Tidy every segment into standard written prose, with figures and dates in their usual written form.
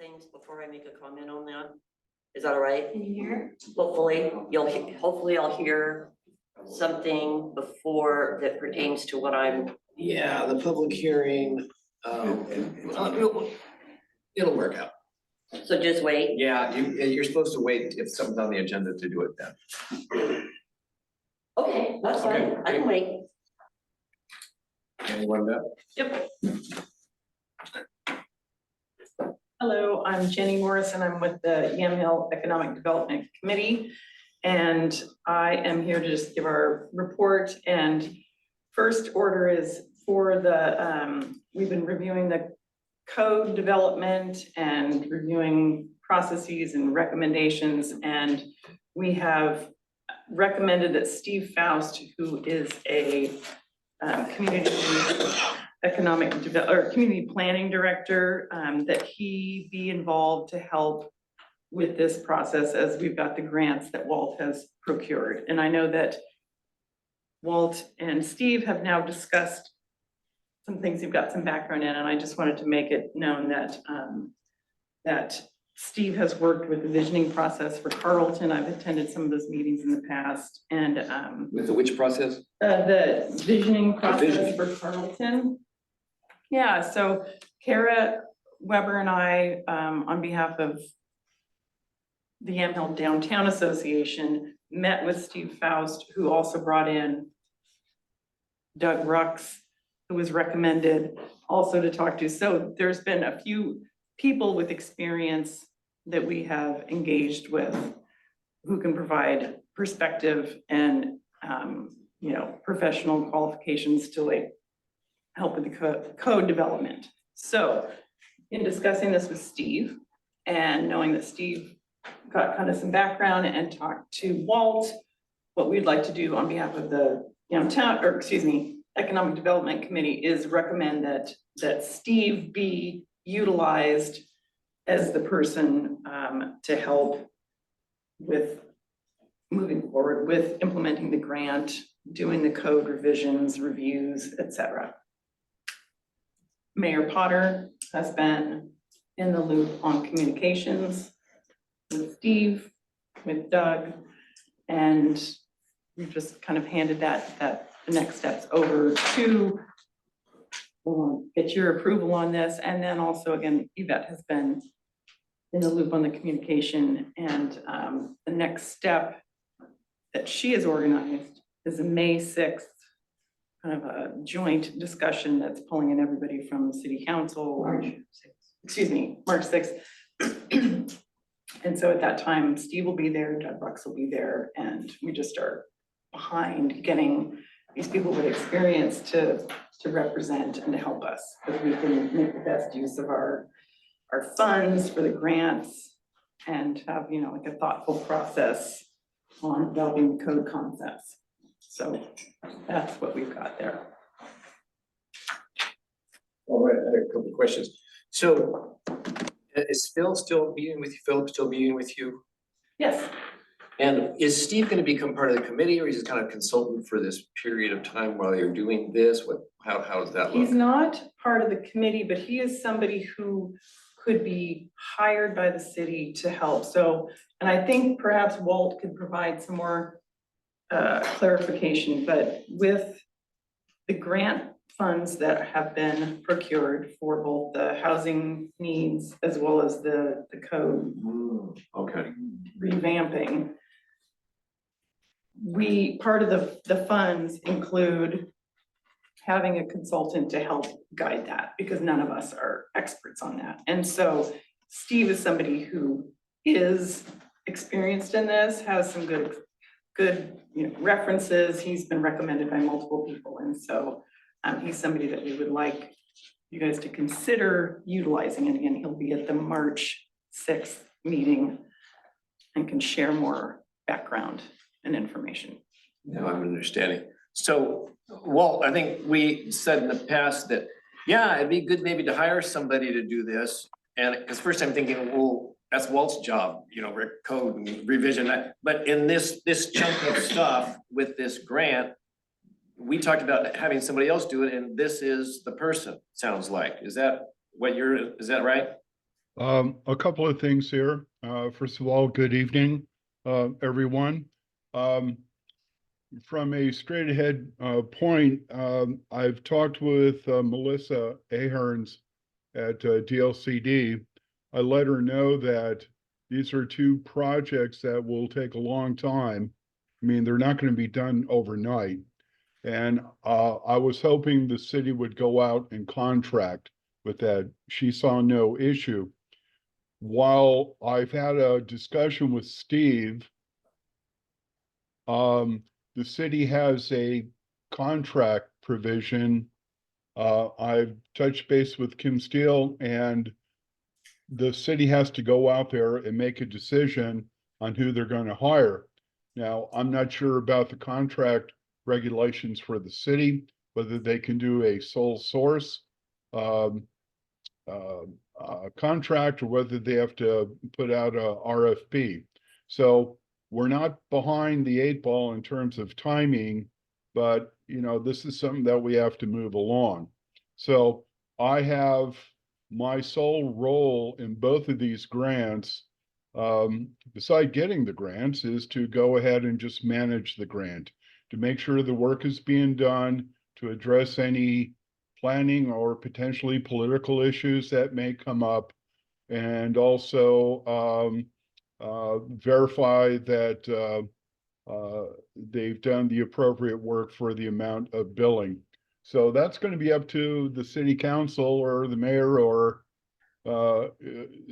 things before I make a comment on that. Is that all right? Can you hear? Hopefully, hopefully I'll hear something before that pertains to what I'm. Yeah, the public hearing, it'll work out. So just wait. Yeah, you're supposed to wait if something's on the agenda to do it then. Okay, that's fine. Okay. I can wait. Anyone else? Yep. Hello, I'm Jenny Morrison. I'm with the Yamhill Economic Development Committee. And I am here to just give our report. And first order is for the, we've been reviewing the code development and reviewing processes and recommendations. And we have recommended that Steve Faust, who is a community community planning director, that he be involved to help with this process as we've got the grants that Walt has procured. And I know that Walt and Steve have now discussed some things you've got some background in, and I just wanted to make it known that that Steve has worked with the visioning process for Carlton. I've attended some of those meetings in the past, and With the which process? the visioning process visioning. for Carlton. Yeah, so Kara Weber and I, on behalf of the Yamhill Downtown Association, met with Steve Faust, who also brought in Doug Rux, who was recommended also to talk to. So there's been a few people with experience that we have engaged with who can provide perspective and professional qualifications to like help with the code development. So in discussing this with Steve and knowing that Steve got kind of some background and talked to Walt, what we'd like to do on behalf of the Economic Development Committee is recommend that Steve be utilized as the person to help with moving forward with implementing the grant, doing the code revisions, reviews, etc. Mayor Potter has been in the loop on communications with Steve, with Doug, and we've just kind of handed the next steps over to get your approval on this. And then also, again, Yvette has been in the loop on the communication, and the next step that she has organized is a May 6th kind of a joint discussion that's pulling in everybody from city council. March 6th. And so at that time, Steve will be there, Doug Rux will be there, and we just are behind getting these people with experience to represent and to help us, because we can make the best use of our funds for the grants and have, like a thoughtful process on developing the code concepts. So that's what we've got there. All right, I have a couple of questions. So is Phil still meeting with you? Philip still meeting with you? Yes. And is Steve going to become part of the committee, or is he kind of consultant for this period of time while you're doing this? How does that look? He's not part of the committee, but he is somebody who could be hired by the city to help. So, and I think perhaps Walt could provide some more clarification, but with the grant funds that have been procured for both the housing needs as well as the code Okay. revamping, part of the funds include having a consultant to help guide that, because none of us are experts on that. And so Steve is somebody who is experienced in this, has some good references. He's been recommended by multiple people. And so he's somebody that we would like you guys to consider utilizing. And again, he'll be at the March 6th meeting and can share more background and information. Now I'm understanding. So Walt, I think we said in the past that, yeah, it'd be good maybe to hire somebody to do this. And because first I'm thinking, well, that's Walt's job, code and revision that. But in this chunk of stuff with this grant, we talked about having somebody else do it, and this is the person, sounds like. Is that right? A couple of things here. First of all, good evening, everyone. From a straight ahead point, I've talked with Melissa Aherns at DLCD. I let her know that these are two projects that will take a long time. I mean, they're not going to be done overnight. And I was hoping the city would go out and contract with that. She saw no issue. While I've had a discussion with Steve, the city has a contract provision. I've touched base with Kim Steele, and the city has to go out there and make a decision on who they're going to hire. Now, I'm not sure about the contract regulations for the city, whether they can do a sole source contract or whether they have to put out a RFP. So we're not behind the 8 ball in terms of timing, but this is something that we have to move along. So I have my sole role in both of these grants, beside getting the grants, is to go ahead and just manage the grant, to make sure the work is being done, to address any planning or potentially political issues that may come up, and also verify that they've done the appropriate work for the amount of billing. So that's going to be up to the city council or the mayor or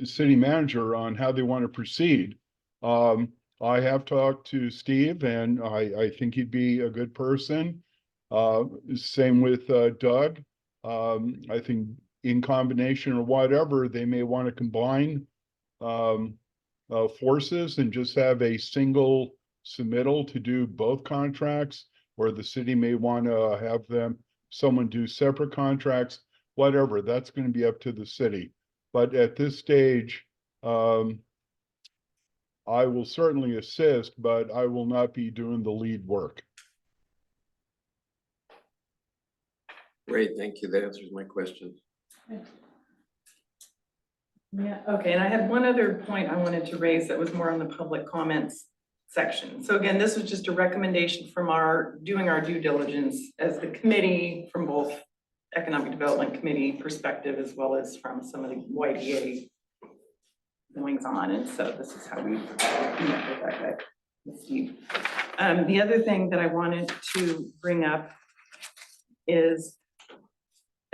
city manager on how they want to proceed. I have talked to Steve, and I think he'd be a good person. Same with Doug. I think in combination or whatever, they may want to combine forces and just have a single submittal to do both contracts, or the city may want to have someone do separate contracts, whatever. That's going to be up to the city. But at this stage, I will certainly assist, but I will not be doing the lead work. Great, thank you. That answers my question. Yeah, okay, and I had one other point I wanted to raise that was more on the public comments section. So again, this was just a recommendation from doing our due diligence as the committee, from both Economic Development Committee perspective as well as from some of the YDA goings on. And so this is how we met with that guy, with Steve. The other thing that I wanted to bring up is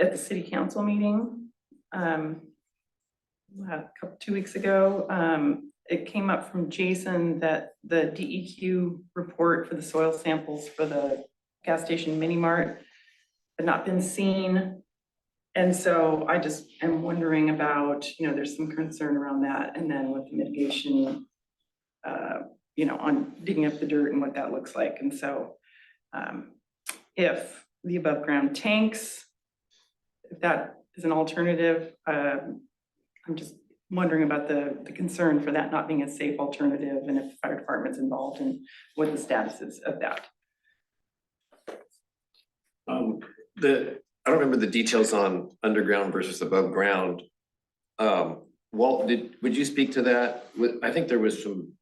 at the city council meeting, 2 weeks ago, it came up from Jason that the DEQ report for the soil samples for the gas station mini mart had not been seen. And so I just am wondering about, there's some concern around that. And then with the mitigation, on digging up the dirt and what that looks like. And so if the above ground tanks, if that is an alternative, I'm just wondering about the concern for that not being a safe alternative, and if the fire department's involved and what the status is of that. I don't remember the details on underground versus above ground. Walt, would you speak to that? I think there was some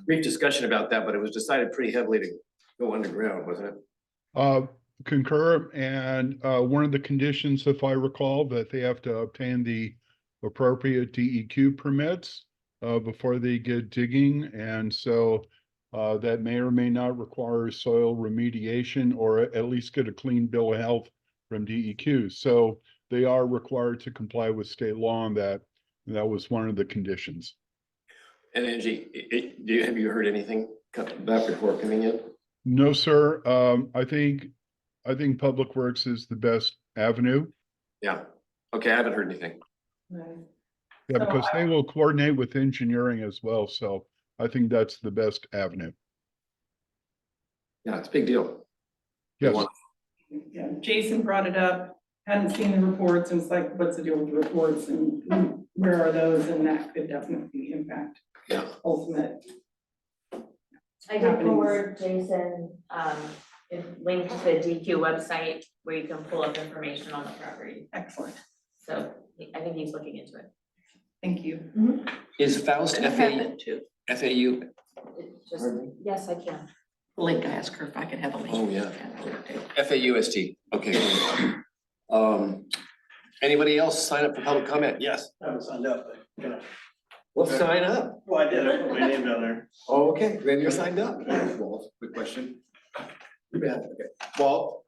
brief discussion about that, but it was decided pretty heavily to go underground, wasn't it? Concur, and one of the conditions, if I recall, that they have to obtain the appropriate DEQ permits before they get digging, and so that may or may not require soil remediation, or at least get a clean bill of health from DEQ. So they are required to comply with state law on that. And that was one of the conditions. And Angie, have you heard anything about before coming in? No, sir. I think Public Works is the best avenue. Yeah. Okay, I haven't heard anything. Right. Yeah, So because they will coordinate with engineering as well. So I think that's the best avenue. Yeah, it's a big deal. Yes. Yeah, Jason brought it up, hadn't seen the reports, and it's like, what's the deal with the reports and where are those? And that could definitely impact Yeah. ultimate. I did forward Jason, a link to the DQ website where you can pull up information on the property. Excellent. So I think he's looking into it. Thank you. Is Faust I have FAU? it too. FAU? It just, yes, I can. Link, I asked her if I could have a link. Oh, yeah. FAUST, okay. Anybody else sign up for public comment? Yes. I haven't signed up, but, you know. Well, sign up. Well, I did, I put my name down there. Oh, okay, then you're signed up. Walt, quick question. You bet. Okay, Walt.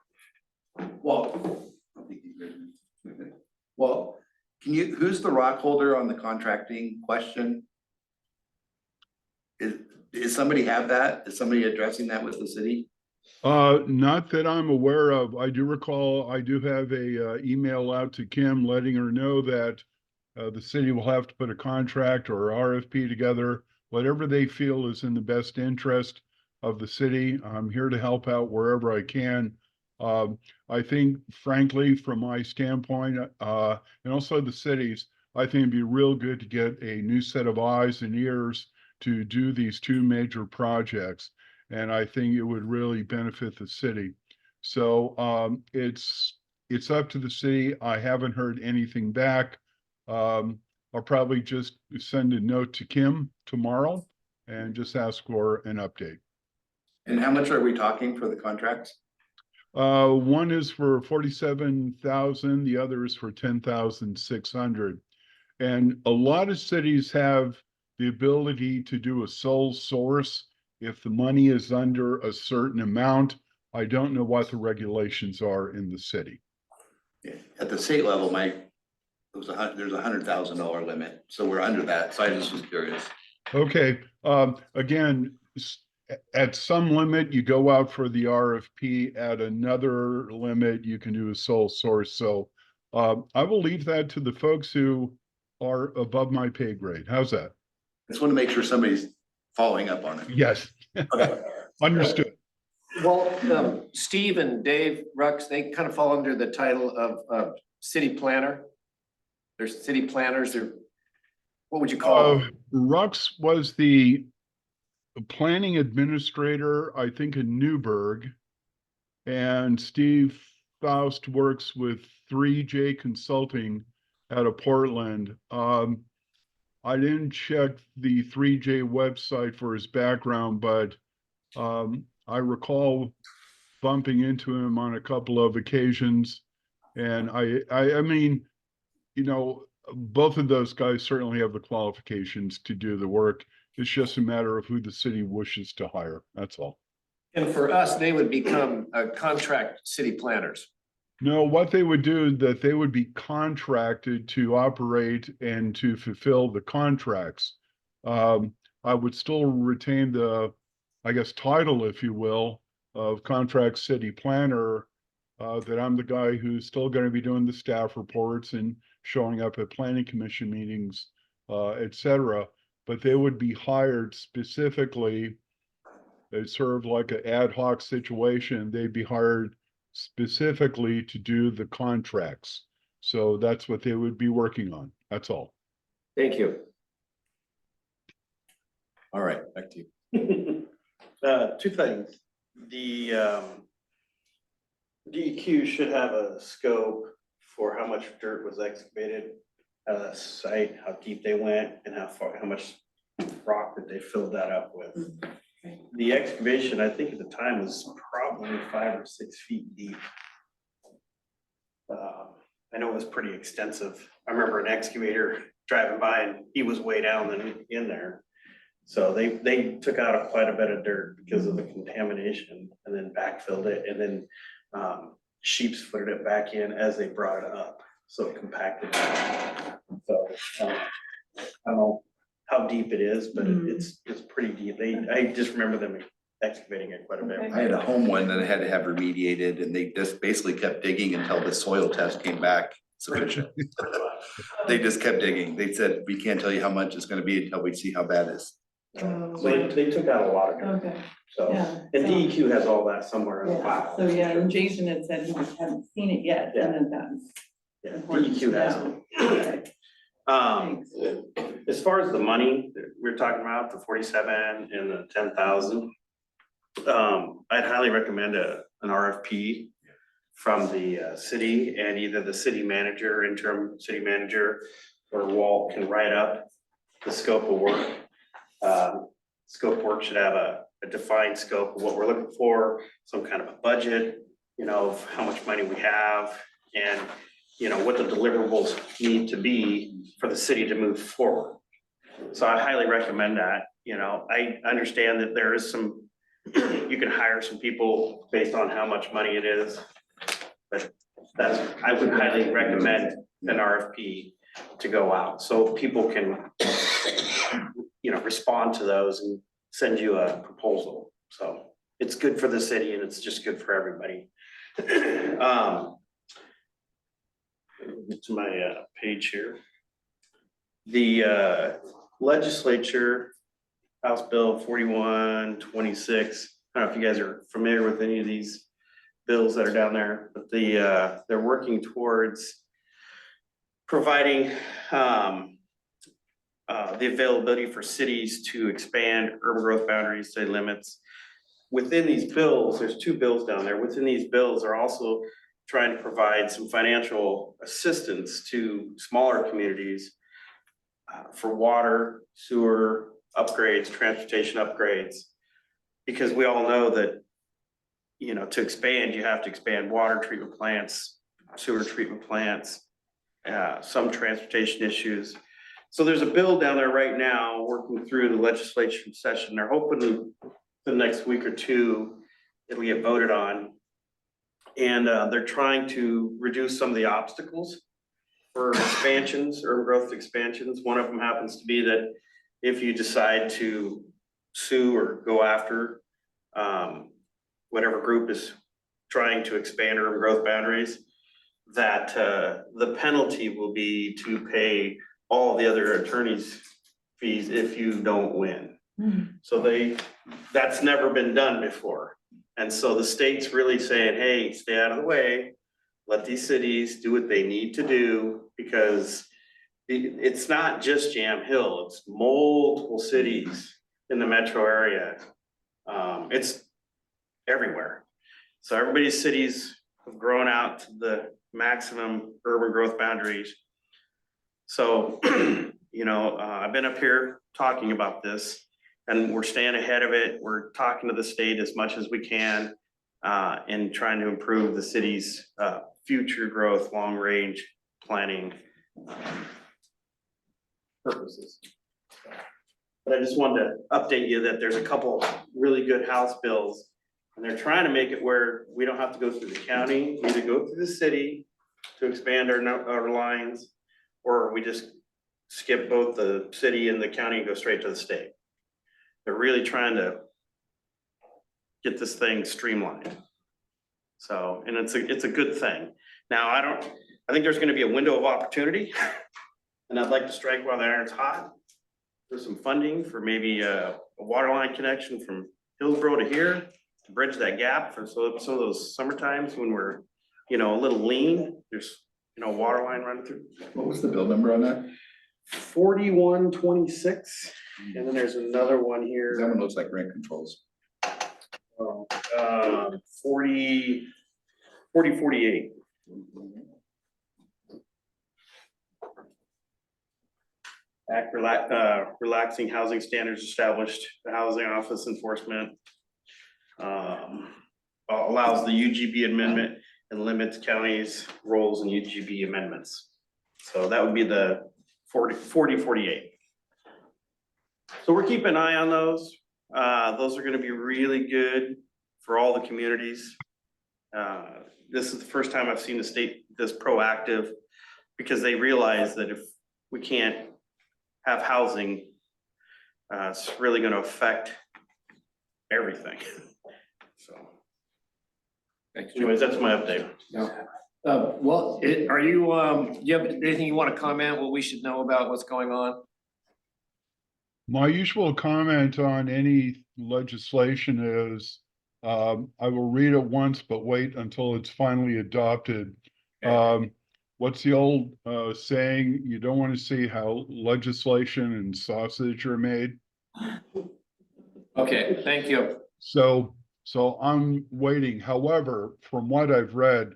Walt. Walt, who's the rock holder on the contracting question? Is somebody have that? Is somebody addressing that with the city? Not that I'm aware of. I do recall, I do have a email out to Kim letting her know that the city will have to put a contract or RFP together, whatever they feel is in the best interest of the city. I'm here to help out wherever I can. I think frankly, from my standpoint, and also the cities, I think it'd be real good to get a new set of eyes and ears to do these two major projects. And I think it would really benefit the city. So it's up to the city. I haven't heard anything back. I'll probably just send a note to Kim tomorrow and just ask for an update. And how much are we talking for the contracts? One is for 47,000, the other is for 10,600. And a lot of cities have the ability to do a sole source if the money is under a certain amount. I don't know what the regulations are in the city. At the state level, there's $100,000 limit, so we're under that, so I just was curious. Okay, again, at some limit, you go out for the RFP. At another limit, you can do a sole source. So I will leave that to the folks who are above my pay grade. How's that? Just want to make sure somebody's following up on it. Yes, Okay. understood. Well, Steve and Dave Rux, they kind of fall under the title of city planner. They're city planners, what would you call them? Rux was the planning administrator, I think, in Newburgh. And Steve Faust works with 3J Consulting out of Portland. I didn't check the 3J website for his background, but I recall bumping into him on a couple of occasions. And I mean, you know, both of those guys certainly have the qualifications to do the work. It's just a matter of who the city wishes to hire. That's all. And for us, they would become contract city planners. No, what they would do, that they would be contracted to operate and to fulfill the contracts. I would still retain the, I guess, title, if you will, of contract city planner, that I'm the guy who's still going to be doing the staff reports and showing up at planning commission meetings, et cetera. But they would be hired specifically. It's sort of like an ad hoc situation. They'd be hired specifically to do the contracts. So that's what they would be working on. That's all. Thank you. All right, back to you. Two things. The DEQ should have a scope for how much dirt was excavated at a site, how deep they went, and how much rock that they filled that up with. The excavation, I think at the time, was probably 5 or 6 feet deep. I know it was pretty extensive. I remember an excavator driving by and he was way down in there. So they took out quite a bit of dirt because of the contamination and then backfilled it and then sheep's footed it back in as they brought it up. So it compacted. So I don't know how deep it is, but it's pretty deep. I just remember them excavating it quite a bit. I had a home one that I had to have remediated and they just basically kept digging until the soil test came back sufficient. They just kept digging. They said, we can't tell you how much it's gonna be until we see how bad it is. So they took out a lot of dirt. Okay, So, yeah. and DEQ has all that somewhere in the Yeah, file. so yeah, and Jason had said he just hadn't seen it yet, and then that's. Yeah, important to DEQ has know. it. Okay. As far as the money, we're talking about the 47 and the 10,000. I'd highly recommend an RFP from the city, and either the city manager, interim city manager, or Walt can write up the scope of work. Scope of work should have a defined scope of what we're looking for, some kind of a budget, you know, of how much money we have, and, you know, what the deliverables need to be for the city to move forward. So I highly recommend that. You know, I understand that there is some, you can hire some people based on how much money it is. But I would highly recommend an RFP to go out, so people can, you know, respond to those and send you a proposal. So it's good for the city and it's just good for everybody. Get to my page here. The legislature, House Bill 4126. I don't know if you guys are familiar with any of these bills that are down there, but they're working towards providing the availability for cities to expand urban growth boundaries, city limits. Within these bills, there's 2 bills down there. Within these bills, they're also trying to provide some financial assistance to smaller communities for water, sewer upgrades, transportation upgrades. Because we all know that, you know, to expand, you have to expand water treatment plants, sewer treatment plants, some transportation issues. So there's a bill down there right now working through the legislature session. They're hoping the next week or 2, it'll get voted on. And they're trying to reduce some of the obstacles for expansions, urban growth expansions. One of them happens to be that if you decide to sue or go after whatever group is trying to expand urban growth boundaries, that the penalty will be to pay all the other attorney's fees if you don't win. So that's never been done before. And so the state's really saying, hey, stay out of the way, let these cities do what they need to do, because it's not just Jam Hill, it's multiple cities in the metro area. It's everywhere. So everybody's cities have grown out to the maximum urban growth boundaries. So, you know, I've been up here talking about this, and we're staying ahead of it. We're talking to the state as much as we can, and trying to improve the city's future growth, long range planning purposes. But I just wanted to update you that there's a couple really good House bills, and they're trying to make it where we don't have to go through the county, we either go through the city to expand our lines, or we just skip both the city and the county and go straight to the state. They're really trying to get this thing streamlined. So, and it's a good thing. Now, I think there's gonna be a window of opportunity, and I'd like to strike while the iron's hot. There's some funding for maybe a water line connection from Hillsborough to here, to bridge that gap for some of those summer times when we're, you know, a little lean. There's, you know, water line running through. What was the bill number on that? 4126, and then there's another one here. That one looks like rent controls. 4048. Act relaxing housing standards established, the housing office enforcement. Allows the UGB amendment and limits counties' roles in UGB amendments. So that would be the 4048. So we're keeping an eye on those. Those are gonna be really good for all the communities. This is the first time I've seen the state this proactive, because they realize that if we can't have housing, it's really gonna affect everything. So anyways, that's my update. Well, are you, do you have anything you want to comment, what we should know about what's going on? My usual comment on any legislation is, I will read it once, but wait until it's finally adopted. What's the old saying? You don't want to see how legislation and sausage are made. Okay, thank you. So I'm waiting. However, from what I've read,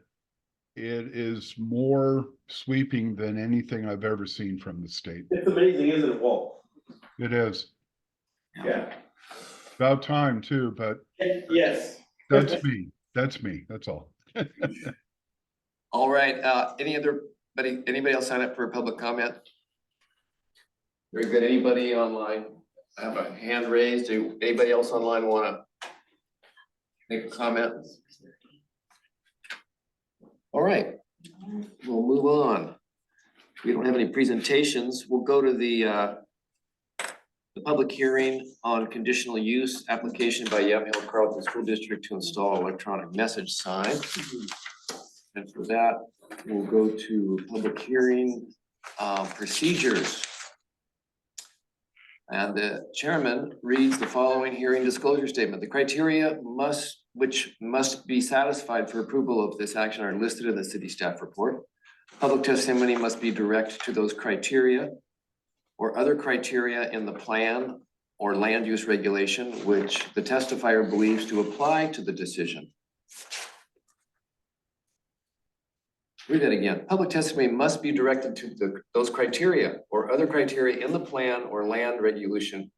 it is more sweeping than anything I've ever seen from the state. It's amazing, isn't it, Walt? It is Yeah. about time too, but Yes. that's me. That's all. All right, anybody else sign up for a public comment? Very good. Anybody online? I have a hand raised. Do anybody else online wanna make a comment? All right, we'll move on. We don't have any presentations. We'll go to the public hearing on conditional use application by Yamhill Carlton School District to install electronic message sign. And for that, we'll go to public hearing procedures. And the chairman reads the following hearing disclosure statement. The criteria which must be satisfied for approval of this action are listed in the city staff report. Public testimony must be direct to those criteria or other criteria in the plan or land use regulation which the testifier believes to apply to the decision. Read that again. Public testimony must be directed to those criteria or other criteria in the plan or land regulation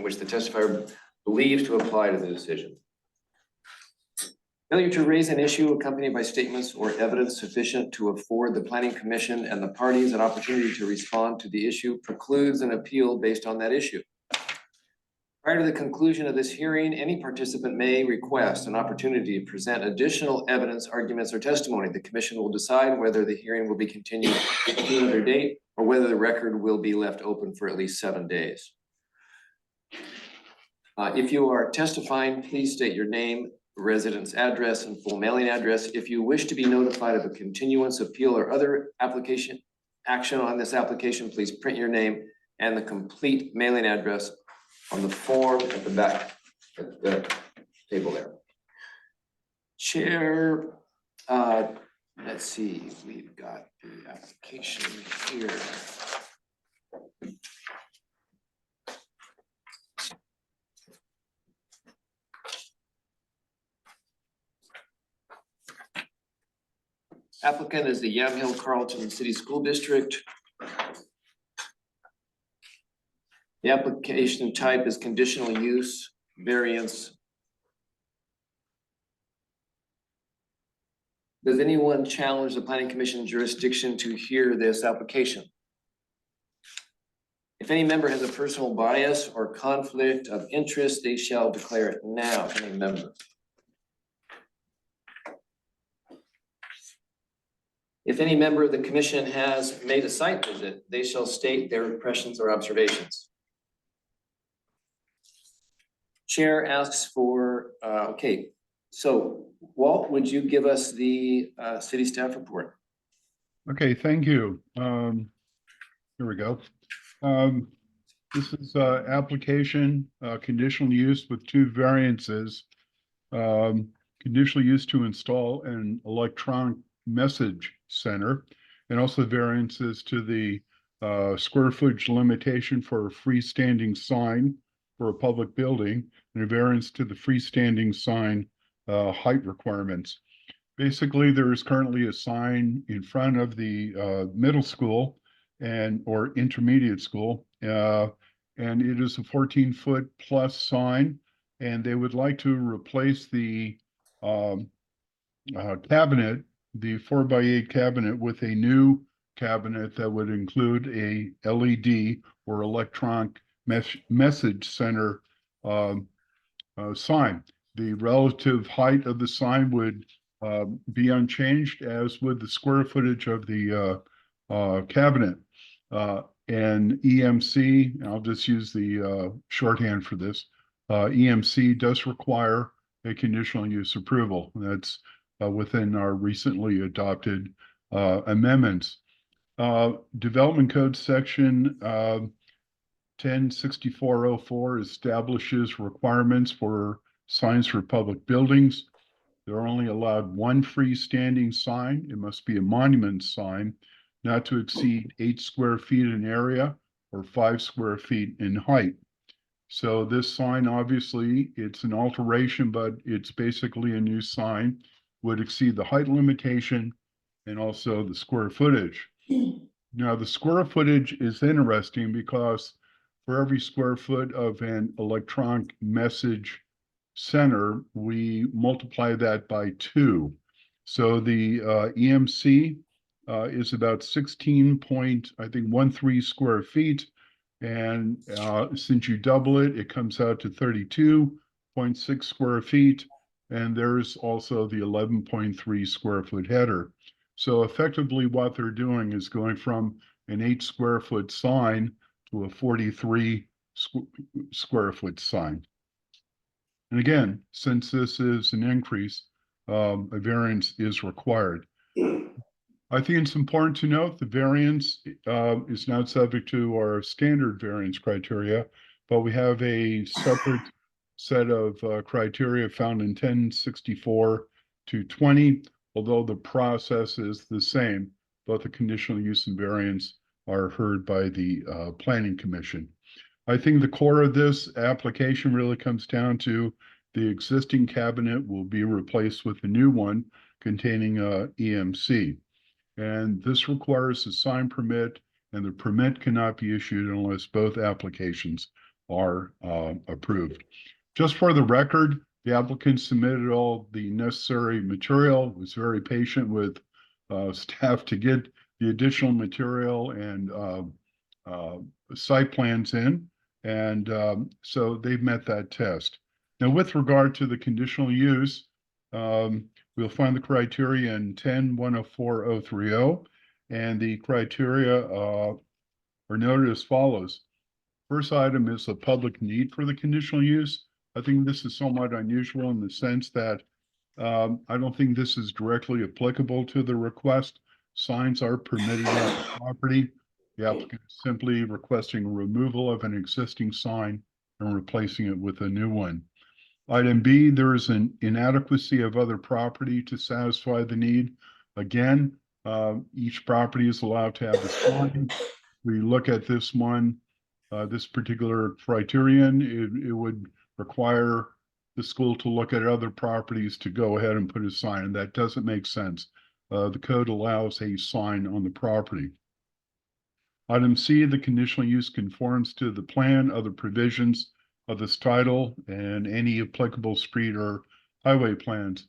which the testifier believes to apply to the decision. Failure to raise an issue accompanied by statements or evidence sufficient to afford the planning commission and the parties an opportunity to respond to the issue precludes an appeal based on that issue. Prior to the conclusion of this hearing, any participant may request an opportunity to present additional evidence, arguments, or testimony. The commission will decide whether the hearing will be continued to another date or whether the record will be left open for at least 7 days. If you are testifying, please state your name, residence address, and full mailing address. If you wish to be notified of a continuance, appeal, or other action on this application, please print your name and the complete mailing address on the form at the back at the table there. Chair, let's see, we've got the application here. Applicant is the Yamhill Carlton City School District. The application type is conditional use variance. Does anyone challenge the planning commission jurisdiction to hear this application? If any member has a personal bias or conflict of interest, they shall declare it now. Any member. If any member of the commission has made a site visit, they shall state their impressions or observations. Chair asks for, okay, so Walt, would you give us the city staff report? Okay, thank you. Here we go. This is application conditional use with 2 variances. Conditional use to install an electronic message center, and also variances to the square footage limitation for a freestanding sign for a public building, and a variance to the freestanding sign height requirements. Basically, there is currently a sign in front of the middle school or intermediate school, and it is a 14-foot plus sign, and they would like to replace the cabinet, the 4x8 cabinet, with a new cabinet that would include a LED or electronic message center sign. The relative height of the sign would be unchanged, as would the square footage of the cabinet. And EMC, I'll just use the shorthand for this, EMC does require a conditional use approval. That's within our recently adopted amendments. Development Code section 106404 establishes requirements for signs for public buildings. They're only allowed 1 freestanding sign. It must be a monument sign, not to exceed 8 square feet in area or 5 square feet in height. So this sign, obviously, it's an alteration, but it's basically a new sign, would exceed the height limitation and also the square footage. Now, the square footage is interesting because for every square foot of an electronic message center, we multiply that by 2. So the EMC is about 16.13 square feet. And since you double it, it comes out to 32.6 square feet. And there's also the 11.3 square foot header. So effectively what they're doing is going from an 8 square foot sign to a 43 square foot sign. And again, since this is an increase, a variance is required. I think it's important to note the variance is not subject to our standard variance criteria, but we have a separate set of criteria found in 1064-20. Although the process is the same, both the conditional use and variance are heard by the Planning Commission. I think the core of this application really comes down to the existing cabinet will be replaced with a new one containing EMC. And this requires a sign permit, and the permit cannot be issued unless both applications are approved. Just for the record, the applicant submitted all the necessary material, was very patient with staff to get the additional material and site plans in. And so they've met that test. Now, with regard to the conditional use, we'll find the criteria in 10-104-030, and the criteria are noted as follows. First item is a public need for the conditional use. I think this is somewhat unusual in the sense that I don't think this is directly applicable to the request. Signs are permitted on the property. The applicant is simply requesting removal of an existing sign and replacing it with a new one. Item B, there is an inadequacy of other property to satisfy the need. Again, each property is allowed to have a sign. We look at this one, this particular criterion, it would require the school to look at other properties to go ahead and put a sign, and that doesn't make sense. The code allows a sign on the property. Item C, the conditional use conforms to the plan, other provisions of this title, and any applicable street or highway plans.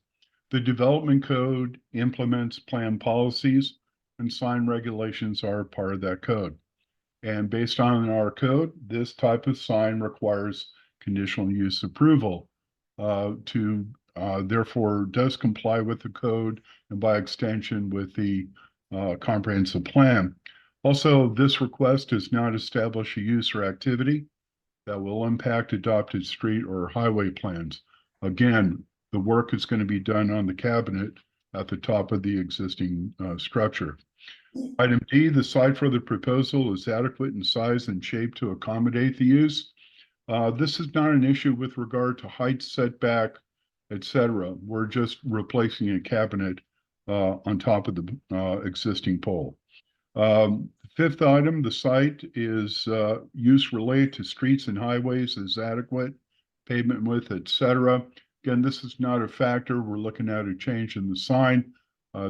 The development code implements plan policies, and sign regulations are part of that code. And based on our code, this type of sign requires conditional use approval therefore does comply with the code and by extension with the comprehensive plan. Also, this request does not establish a use or activity that will impact adopted street or highway plans. Again, the work is going to be done on the cabinet at the top of the existing structure. Item D, the site for the proposal is adequate in size and shape to accommodate the use. This is not an issue with regard to height, setback, etc. We're just replacing a cabinet on top of the existing pole. Fifth item, the site is use related to streets and highways is adequate, pavement width, etc. Again, this is not a factor. We're looking at a change in the sign.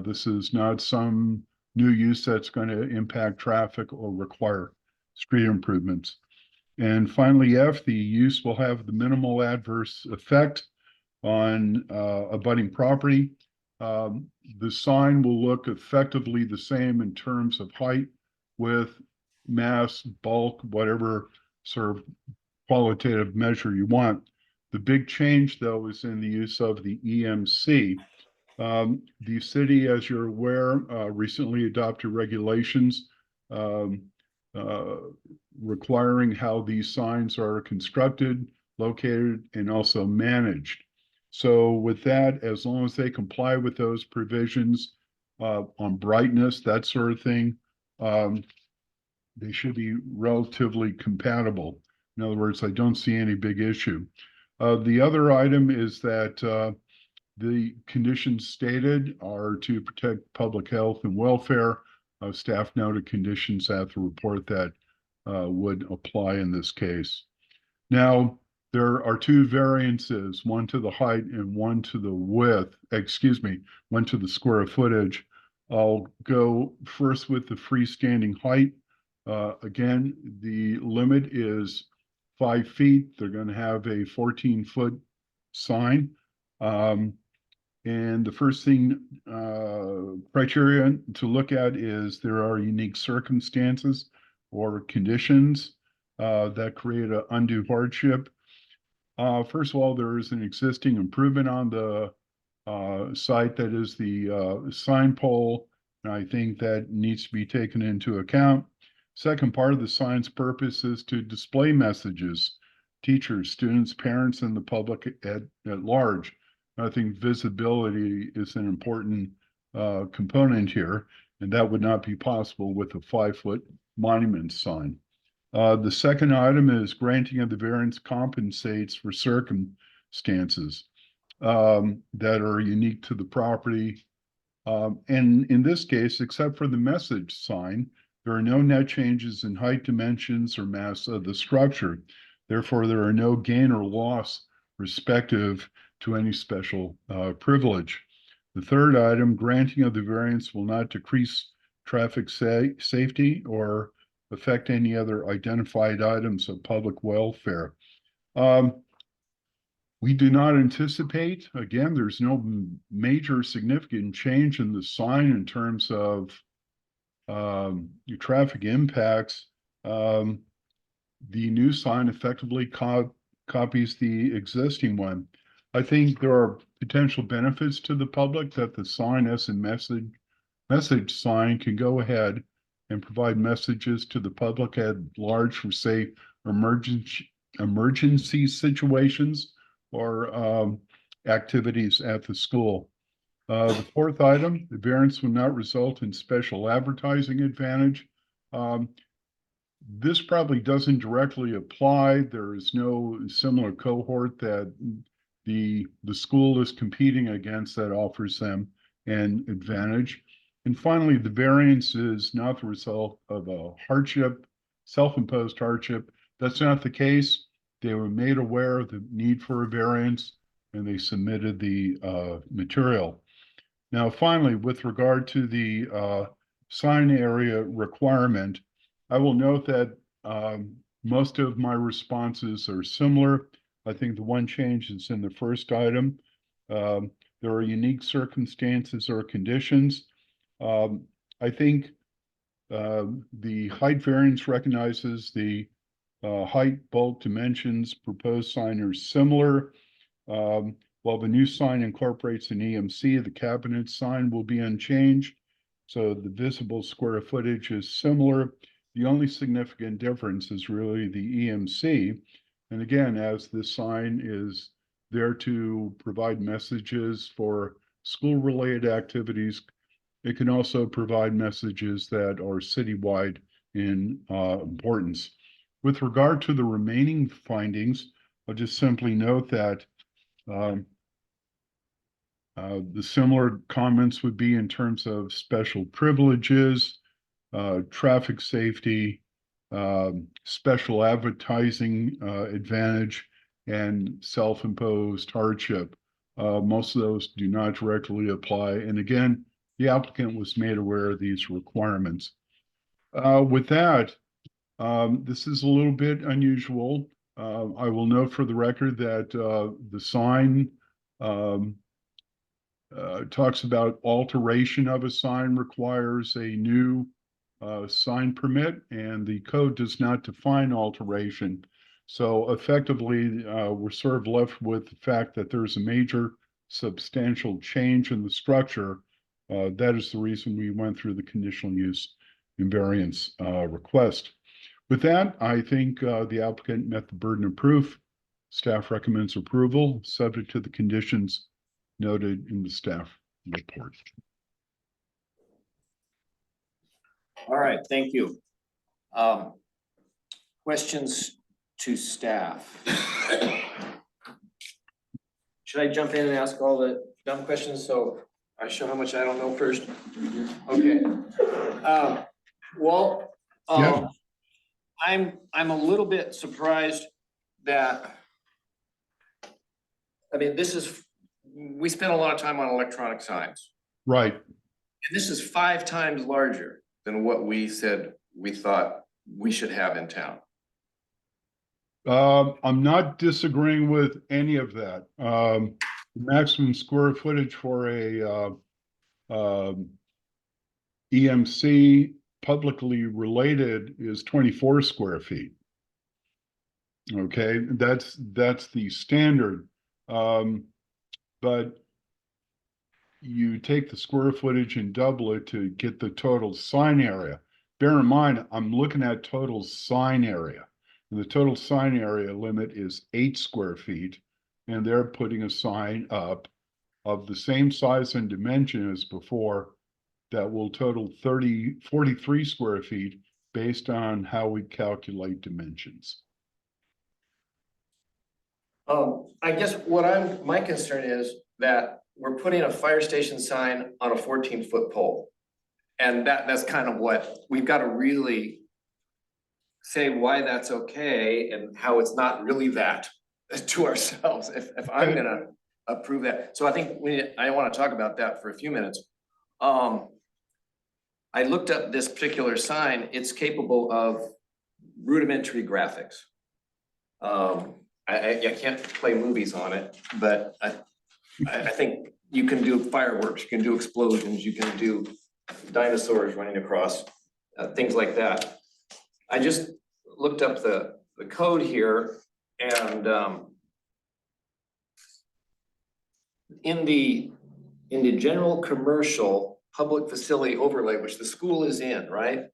This is not some new use that's going to impact traffic or require street improvements. And finally, F, the use will have the minimal adverse effect on abutting property. The sign will look effectively the same in terms of height, width, mass, bulk, whatever sort of qualitative measure you want. The big change, though, is in the use of the EMC. The city, as you're aware, recently adopted regulations requiring how these signs are constructed, located, and also managed. So with that, as long as they comply with those provisions on brightness, that sort of thing, they should be relatively compatible. In other words, I don't see any big issue. The other item is that the conditions stated are to protect public health and welfare. Staff noted conditions at the report that would apply in this case. Now, there are two variances, one to the height and one to the width, one to the square footage. I'll go first with the freestanding height. Again, the limit is 5 feet. They're going to have a 14-foot sign. And the first thing, criteria to look at is there are unique circumstances or conditions that create an undue hardship. First of all, there is an existing improvement on the site that is the sign pole. And I think that needs to be taken into account. Second part of the sign's purpose is to display messages, teachers, students, parents, and the public at large. I think visibility is an important component here, and that would not be possible with a 5-foot monument sign. The second item is granting of the variance compensates for circumstances that are unique to the property. And in this case, except for the message sign, there are no net changes in height, dimensions, or mass of the structure. Therefore, there are no gain or loss respective to any special privilege. The third item, granting of the variance will not decrease traffic safety or affect any other identified items of public welfare. We do not anticipate, again, there's no major significant change in the sign in terms of your traffic impacts. The new sign effectively copies the existing one. I think there are potential benefits to the public that the sign as a message sign can go ahead and provide messages to the public at large for, say, emergency situations or activities at the school. The fourth item, the variance will not result in special advertising advantage. This probably doesn't directly apply. There is no similar cohort that the school is competing against that offers them an advantage. And finally, the variance is not the result of a hardship, self-imposed hardship. That's not the case. They were made aware of the need for a variance and they submitted the material. Now, finally, with regard to the sign area requirement, I will note that most of my responses are similar. I think the one change is in the first item. There are unique circumstances or conditions. I think the height variance recognizes the height, bulk, dimensions, proposed sign are similar. While the new sign incorporates an EMC, the cabinet sign will be unchanged. So the visible square footage is similar. The only significant difference is really the EMC. And again, as this sign is there to provide messages for school-related activities, it can also provide messages that are citywide in importance. With regard to the remaining findings, I'll just simply note that the similar comments would be in terms of special privileges, traffic safety, special advertising advantage, and self-imposed hardship. Most of those do not directly apply. And again, the applicant was made aware of these requirements. With that, this is a little bit unusual. I will note for the record that the sign talks about alteration of a sign requires a new sign permit, and the code does not define alteration. So effectively, we're sort of left with the fact that there's a major substantial change in the structure. That is the reason we went through the conditional use invariance request. With that, I think the applicant met the burden of proof. Staff recommends approval, subject to the conditions noted in the staff report. All right, thank you. Questions to staff? Should I jump in and ask all the dumb questions so I show how much I don't know first? Okay. Walt, Yeah. I'm a little bit surprised that, I mean, we spent a lot of time on electronic signs. Right. this is 5 times larger than what we said we thought we should have in town. I'm not disagreeing with any of that. The maximum square footage for a EMC publicly related is 24 square feet. Okay, that's the standard. But you take the square footage and double it to get the total sign area. Bear in mind, I'm looking at total sign area. And the total sign area limit is 8 square feet. And they're putting a sign up of the same size and dimension as before that will total 43 square feet based on how we calculate dimensions. I guess my concern is that we're putting a fire station sign on a 14-foot pole. And that's kind of what, we've got to really say why that's okay and how it's not really that to ourselves, if I'm gonna approve that. So I think I want to talk about that for a few minutes. I looked up this particular sign, it's capable of rudimentary graphics. I can't play movies on it, but I think you can do fireworks, you can do explosions, you can do dinosaurs running across, things like that. I just looked up the code here and in the general commercial public facility overlay, which the school is in, right?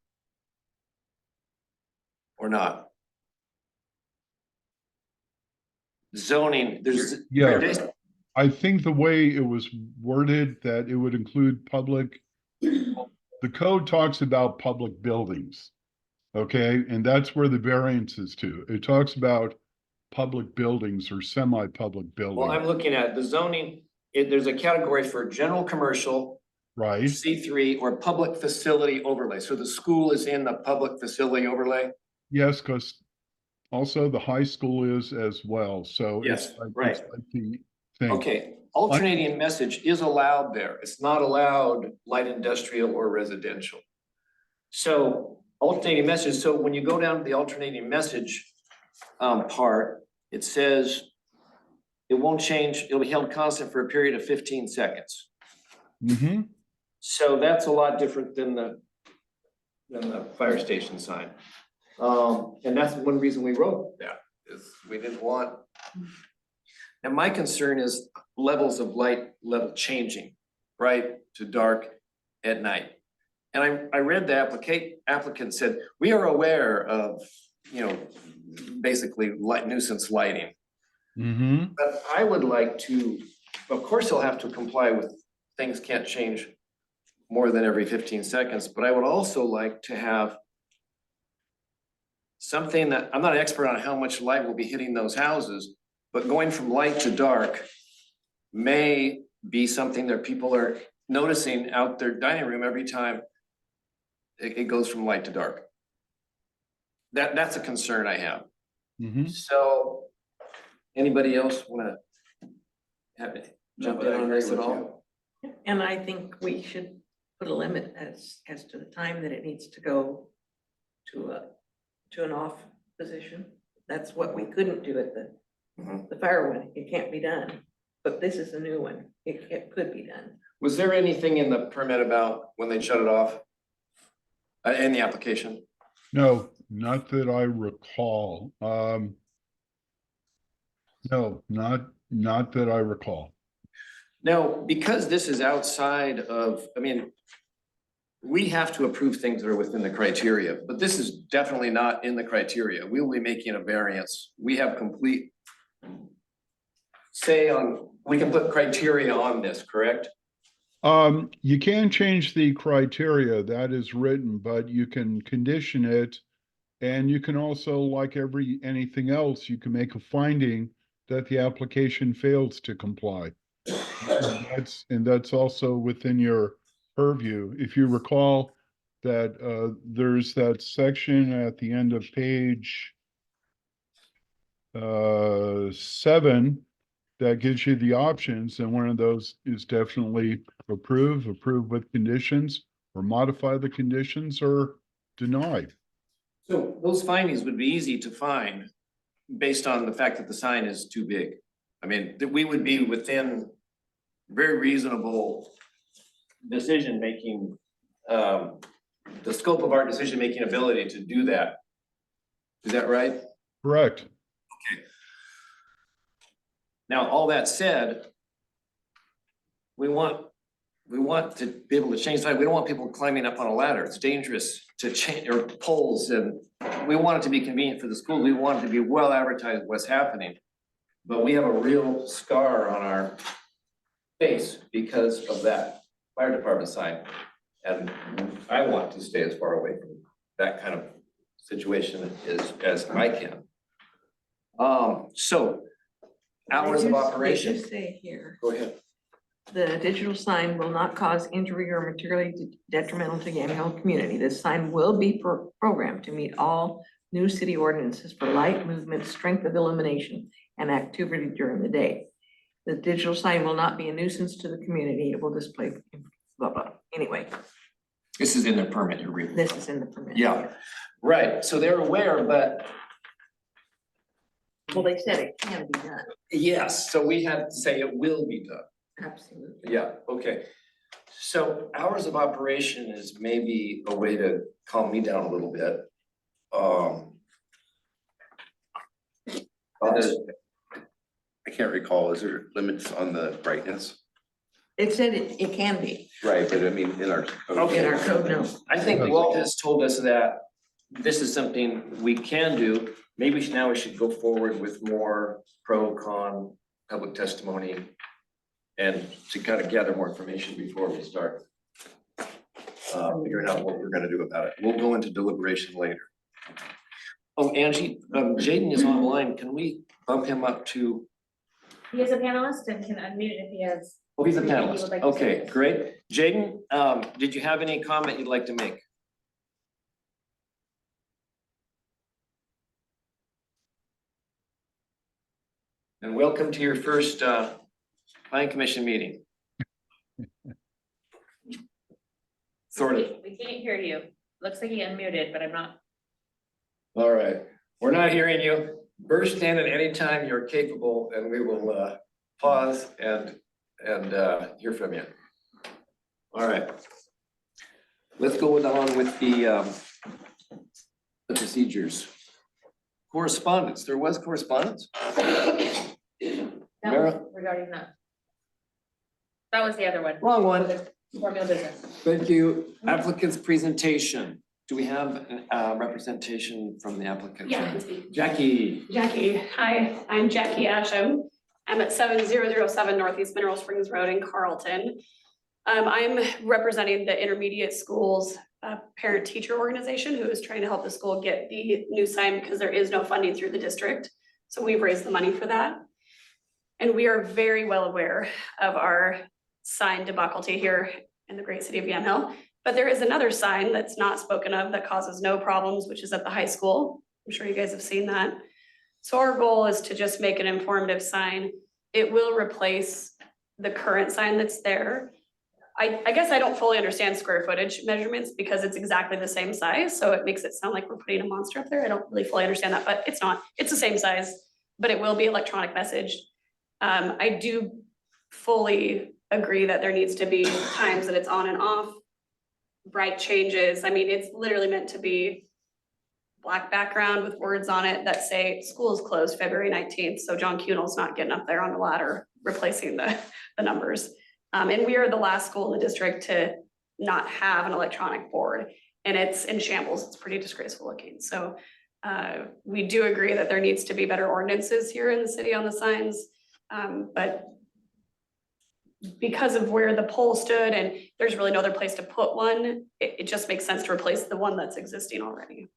Or not? Zoning, there's. Yeah. I think the way it was worded that it would include public, the code talks about public buildings. Okay, and that's where the variance is to. It talks about public buildings or semi-public Well, I'm buildings, looking at the zoning, there's a category for general commercial, right? C3, or public facility overlay. So the school is in the public facility overlay? Yes, because also the high school is as well, so Yes, it's like, right. it's like the thing. Okay, alternating message is allowed there. It's not allowed light industrial or residential. So alternating message, so when you go down to the alternating message part, it says it won't change, it'll be held constant for a period of 15 seconds. Mm-hmm. So that's a lot different than the fire station sign. And that's one reason we wrote that, is we didn't want. And my concern is levels of light level changing, right, to dark at night. And I read the applicant said, we are aware of, basically light nuisance lighting. Mm-hmm. But I would like to, of course, they'll have to comply with things can't change more than every 15 seconds, but I would also like to have something that, I'm not an expert on how much light will be hitting those houses, but going from light to dark may be something that people are noticing out their dining room every time it goes from light to dark. That's a concern I have. Mm-hmm. So, anybody else wanna jump in on this at all? And I think we should put a limit as to the time that it needs to go to an off position. That's what we couldn't do at the fire one. It can't be done. But this is a new one. It could be done. Was there anything in the permit about when they shut it off? In the application? No, not that I recall. No, not that I recall. Now, because this is outside of, we have to approve things that are within the criteria, but this is definitely not in the criteria. We will be making a variance. We have complete say on, we can put criteria on this, correct? You can change the criteria that is written, but you can condition it. And you can also, like anything else, you can make a finding that the application fails to comply. And that's also within your purview. If you recall that there's that section at the end of page 7 that gives you the options, and one of those is definitely approve with conditions, or modify the conditions, or deny. So those findings would be easy to find based on the fact that the sign is too big. I mean, that we would be within very reasonable decision-making, the scope of our decision-making ability to do that. Is that right? Correct. Now, all that said, we want to be able to change that. We don't want people climbing up on a ladder. It's dangerous to change, or poles, and we want it to be convenient for the school. We want it to be well advertised what's happening. But we have a real scar on our face because of that fire department sign. And I want to stay as far away from that kind of situation as I can. So hours of They operation, just say here, go ahead. the digital sign will not cause injury or materially detrimental to Yamhill community. This sign will be programmed to meet all new city ordinances for light, movement, strength of illumination, and activity during the day. The digital sign will not be a nuisance to the community. It will display blah, blah. Anyway, This is in the permit you're reading. this is in the permit. Yeah, right. So they're aware, but Well, they said it can be done. yes, so we have to say it will be done. Absolutely. Yeah, okay. So hours of operation is maybe a way to calm me down a little bit. I can't recall, is there limits on the brightness? It said it can be. Right, but I mean, in our. In our code, no. I think Walt has told us that this is something we can do. Maybe now we should go forward with more pro, con, public testimony. And to kind of gather more information before we start figuring out what we're gonna do about it. We'll go into deliberation later. Oh, Angie, Jaden is on the line. Can we bump him up to, He is a panelist and can unmute if he has. oh, he's a anything he panelist. would like to Okay, say. great. Jaden, did you have any comment you'd like to make? And welcome to your first planning commission meeting. Sort of. We can't hear you. Looks like he unmuted, but I'm not. All right, we're not hearing you. Burst in at any time you're capable and we will pause and hear from you. All right. Let's go on with the procedures. Correspondence, there was correspondence? That Mara? was regarding that. That was the other one. Wrong one. Formula business. Thank you. Applicant's presentation. Do we have representation from the applicant? Yeah, I can speak. Jackie. Jackie, hi, I'm Jackie Asham. I'm at 7007 Northeast Mineral Springs Road in Carlton. I'm representing the intermediate schools parent-teacher organization who is trying to help the school get the new sign because there is no funding through the district. So we've raised the money for that. And we are very well aware of our sign debacle here in the great city of Yamhill. But there is another sign that's not spoken of that causes no problems, which is at the high school. I'm sure you guys have seen that. So our goal is to just make an informative sign. It will replace the current sign that's there. I guess I don't fully understand square footage measurements because it's exactly the same size. So it makes it sound like we're putting a monster up there. I don't really fully understand that, but it's not. It's the same size, but it will be electronic message. I do fully agree that there needs to be times that it's on and off, bright changes. I mean, it's literally meant to be black background with words on it that say school is closed February 19th. So John Cunill's not getting up there on the ladder, replacing the numbers. And we are the last school in the district to not have an electronic board, and it's in shambles. It's pretty disgraceful looking. So we do agree that there needs to be better ordinances here in the city on the signs. But because of where the pole stood and there's really no other place to put one, it just makes sense to replace the one that's existing already.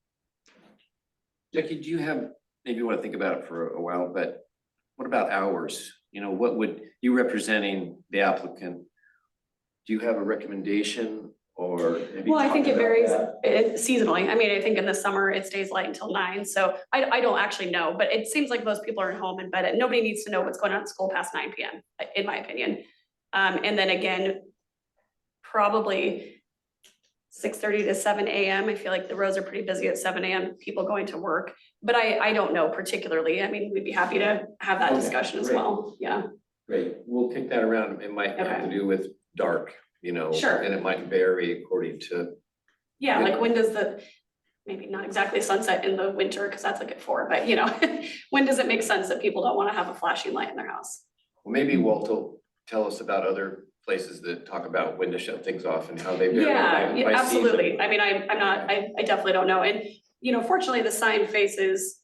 Jackie, do you have, maybe you want to think about it for a while, but what about hours? You know, what would, you representing the applicant, do you have a recommendation or? have you Well, I think talked it about varies that? seasonally. I mean, I think in the summer it stays light until 9, so I don't actually know, but it seems like most people are home in bed and nobody needs to know what's going on at school past 9 PM, in my opinion. And then again, probably 6:30 to 7 AM. I feel like the roads are pretty busy at 7 AM, people going to work. But I don't know particularly. I mean, we'd be happy to have that Okay, discussion as great. well. Yeah. Great, we'll kick that around. It might have to Okay. do with dark, you know. Sure. And it might vary according to, Yeah, like when does maybe not exactly sunset in the winter, because that's like at 4, but you know, when does it make sense that people don't want to have a flashing light in their house? well, maybe Walt will tell us about other places that talk about when to shut things off and how they vary Yeah, by yeah, season. absolutely. I mean, I definitely don't know. And, you know, fortunately, the sign faces,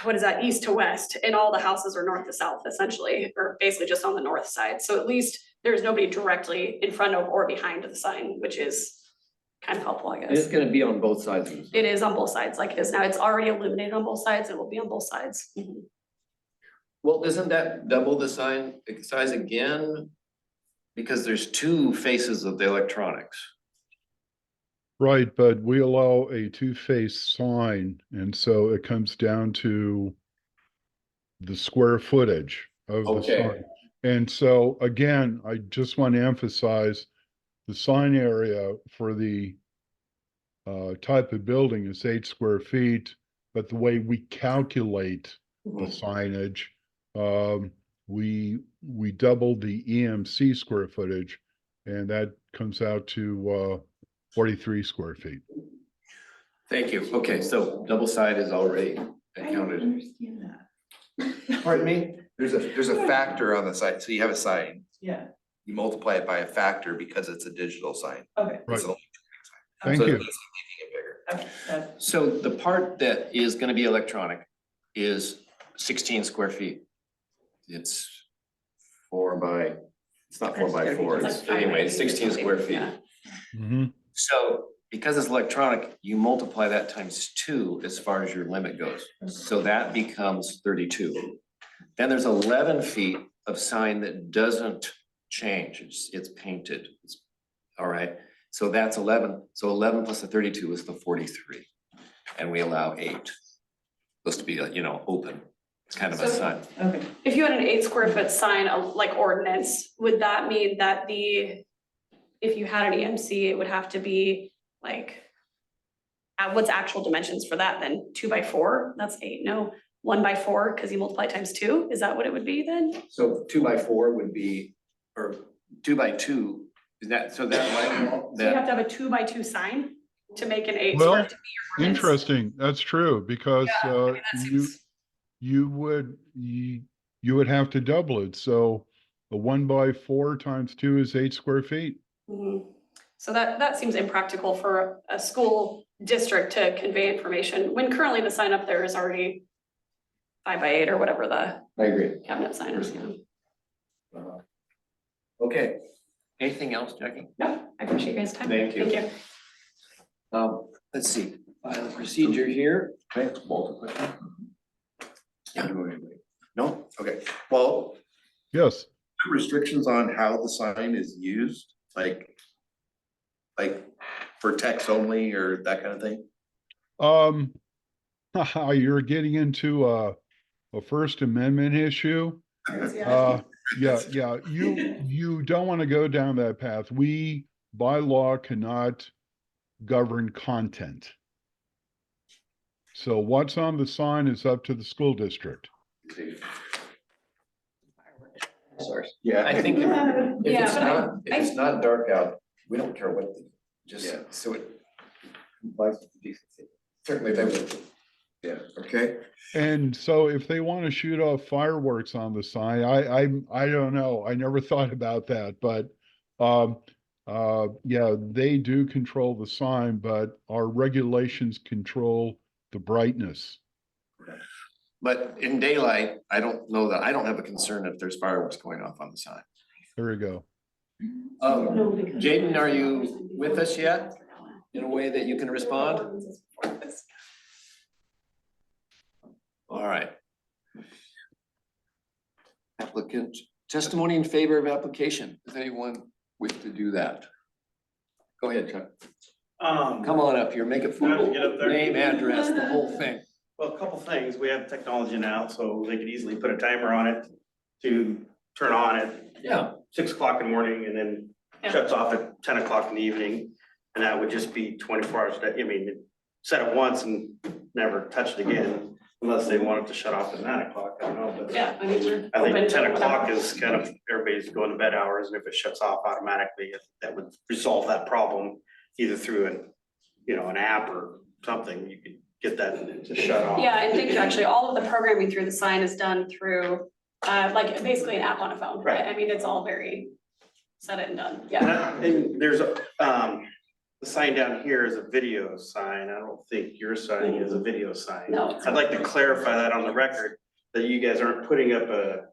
what is that, east to west, and all the houses are north to south essentially, or basically just on the north side. So at least there's nobody directly in front of or behind the sign, which is kind of helpful, I It's guess. gonna be on both sides of the sign. It is on both sides like it is now. It's already illuminated on both sides. It will be on both sides. Mhm. Well, isn't that double the size again? Because there's 2 faces of the electronics. Right, but we allow a two-faced sign, and so it comes down to the square footage of the Okay. sign. And so, again, I just want to emphasize the sign area for the type of building is 8 square feet, but the way we calculate the signage, we doubled the EMC square footage, and that comes out to 43 square feet. Thank you. Okay, so double side is already accounted. understand that. Pardon me? There's a factor on the side, so you have a sign, Yeah, you multiply it by a factor because it's a digital sign. okay. Right. It's a- Thank so you. it's making it bigger. Okay, that- So the part that is gonna be electronic is 16 square feet. It's 4 by, it's not 4 by 4, It's like it's 5 by anyway, 8 it's or 16 something, square feet. yeah. Mhm. So because it's electronic, you multiply that times 2 as far as your limit goes. So that becomes 32. Then there's 11 feet of sign that doesn't change, it's painted. All right, so that's 11, so 11 plus the 32 is the 43. And we allow 8. Supposed to be, you know, open, it's kind of a So- sign. Okay, If you had an 8 square foot sign, like ordinance, would that mean that if you had an EMC, it would have to be like, what's actual dimensions for that then? 2 by 4, that's 8, no, 1 by 4, because you multiply times 2, is that what it would be then? So 2 by 4 would be, or 2 by 2, is that, so that might, So you have that, to have a 2 by 2 sign to make an 8 Well, square to be your ordinance? Interesting, that's true, because Yeah, I mean, that seems- you would have to double it, so a 1 by 4 times 2 is 8 square feet. Mhm. So that seems impractical for a school district to convey information, when currently the sign up there is already 5 by 8 or whatever the I agree. cabinet sign is, you know. Okay, anything else, Jackie? No, I appreciate you guys' time. Thank you. Thank you. Let's see, the procedure here. Okay, Walter, question? Yeah. No, okay, well, Yes, restrictions on how the sign is used, like for text only or that kind of thing? you're getting into a First Amendment issue. Yeah, you don't want to go down that path. We, by law, cannot govern content. So what's on the sign is up to the school district. Source. Yeah. I think if Yeah, it's but not, if it's not dark out, we don't care what, just Yeah. so it complies with the decency. Certainly they would. Yeah, okay. And so if they want to shoot off fireworks on the sign, I don't know. I never thought about that, but yeah, they do control the sign, but our regulations control the brightness. But in daylight, I don't know that, I don't have a concern if there's fireworks going off on the sign. There we go. Jaden, are you with us yet? In a way that you can respond? All right. Applicant, testimony in favor of application. Does anyone wish to do that? Go ahead, Chuck. Come Come on up here, make it Do I have to full, get up there? name, address, the whole thing. Well, a couple things. We have technology now, so they could easily put a timer on it to turn on at Yeah, 6 o'clock in the morning and then Yeah. shuts off at 10 o'clock in the evening. And that would just be 24 hours a day. I mean, set it once and never touch it again unless they want it to shut off at 9 o'clock. I don't know, but Yeah, I mean, we're I open think to 10 o'clock whatever. is kind of, everybody's going to bed hours, and if it shuts off automatically, that would resolve that problem either through an app or something, you could get that to shut off. Yeah, I think actually all of the programming through the sign is done through, like basically an app on a phone. Right. I mean, it's all very set it and done, And yeah. and there's the sign down here is a video sign. I don't think your sign is a video sign. No, it's I'd like to clarify that on the record, that you guys aren't putting up a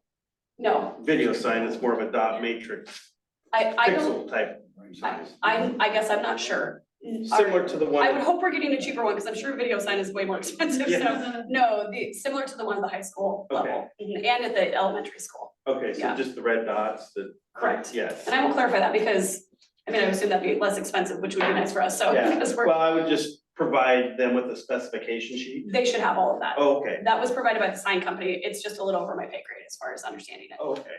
no, video sign, it's more of a dot matrix I don't, pixel type sign. I guess I'm not sure. Similar to the I would one, hope we're getting a cheaper one, because I'm sure video sign is way more expensive, so, Yeah. no, similar to the one at the high school level, and at the elementary school, okay, so yeah. just the red dots that, correct. yes. And I will clarify that, because, I mean, I would assume that'd be less expensive, which would be nice for us, so, Yeah, because well, I would just provide them with a specification sheet. they should have all of that. Oh, okay, That was provided by the sign company, it's just a little over my pay grade as far as understanding it. oh, okay.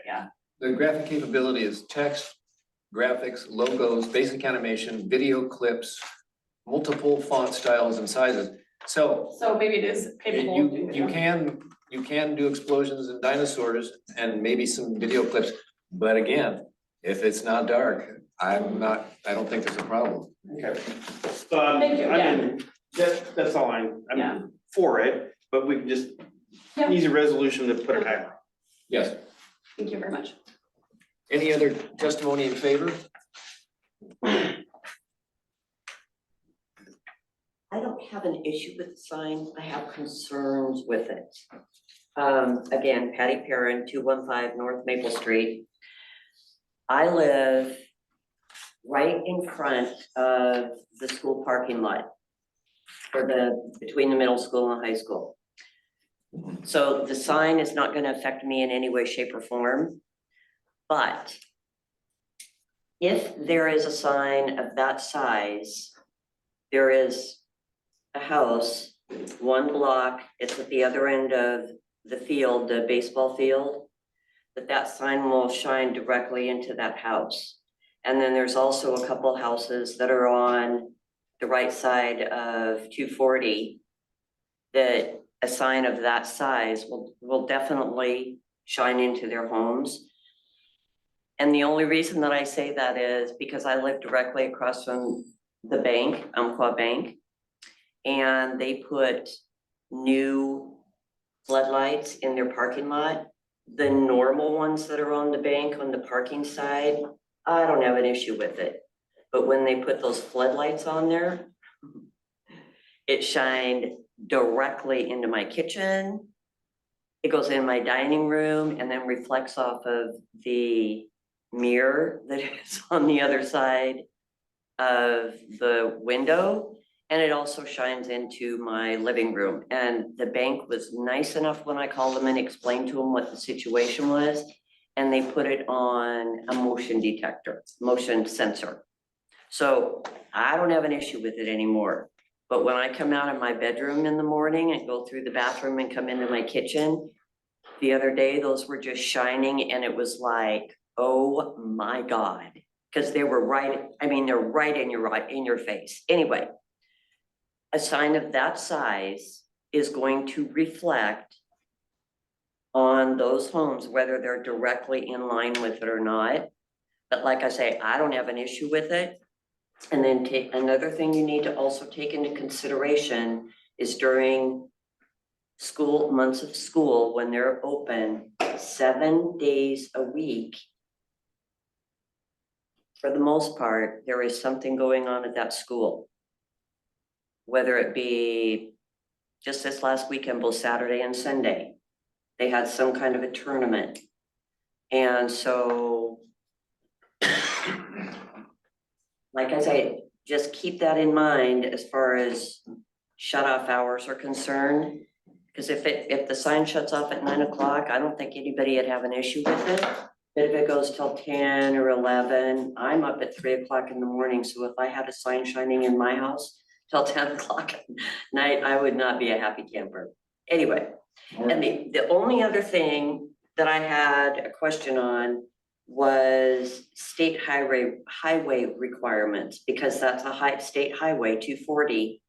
the graphic capability is text, graphics, logos, basic animation, video clips, multiple font styles and sizes. So So maybe it is capable of doing you video. can do explosions and dinosaurs and maybe some video clips. But again, if it's not dark, I don't think there's a problem. Okay. So Thank you, I mean, that's all I'm Yeah. for it, but we can just, Yeah. easy resolution to put a timer. Yes. Thank you very much. Any other testimony in favor? I don't have an issue with the sign, I have concerns with it. Again, Patty Perrin, 215 North Maple Street. I live right in front of the school parking lot between the middle school and high school. So the sign is not gonna affect me in any way, shape, or form, but if there is a sign of that size, there is a house, one block, it's at the other end of the field, the baseball field, that sign will shine directly into that house. And then there's also a couple houses that are on the right side of 240 that a sign of that size will definitely shine into their homes. And the only reason that I say that is because I live directly across from the bank, Umpqua Bank. And they put new floodlights in their parking lot. The normal ones that are on the bank on the parking side, I don't have an issue with it. But when they put those floodlights on there, it shined directly into my kitchen. It goes in my dining room and then reflects off of the mirror that is on the other side of the window. And it also shines into my living room. And the bank was nice enough when I called them and explained to them what the situation was. And they put it on a motion detector, motion sensor. So I don't have an issue with it anymore. But when I come out of my bedroom in the morning and go through the bathroom and come into my kitchen, the other day, those were just shining and it was like, oh my God. Because they were right, I mean, they're right in your face. Anyway, a sign of that size is going to reflect on those homes, whether they're directly in line with it or not. But like I say, I don't have an issue with it. And then another thing you need to also take into consideration is during school, months of school, when they're open 7 days a week, for the most part, there is something going on at that school. Whether it be just this last weekend, both Saturday and Sunday, they had some kind of a tournament. And so, like I say, just keep that in mind as far as shut off hours are concerned. Because if the sign shuts off at 9 o'clock, I don't think anybody would have an issue with it. But if it goes till 10 or 11, I'm up at 3 o'clock in the morning, so if I had a sign shining in my house till 10 o'clock at night, I would not be a happy camper. Anyway, and the only other thing that I had a question on was state highway requirements, because that's a state highway 240.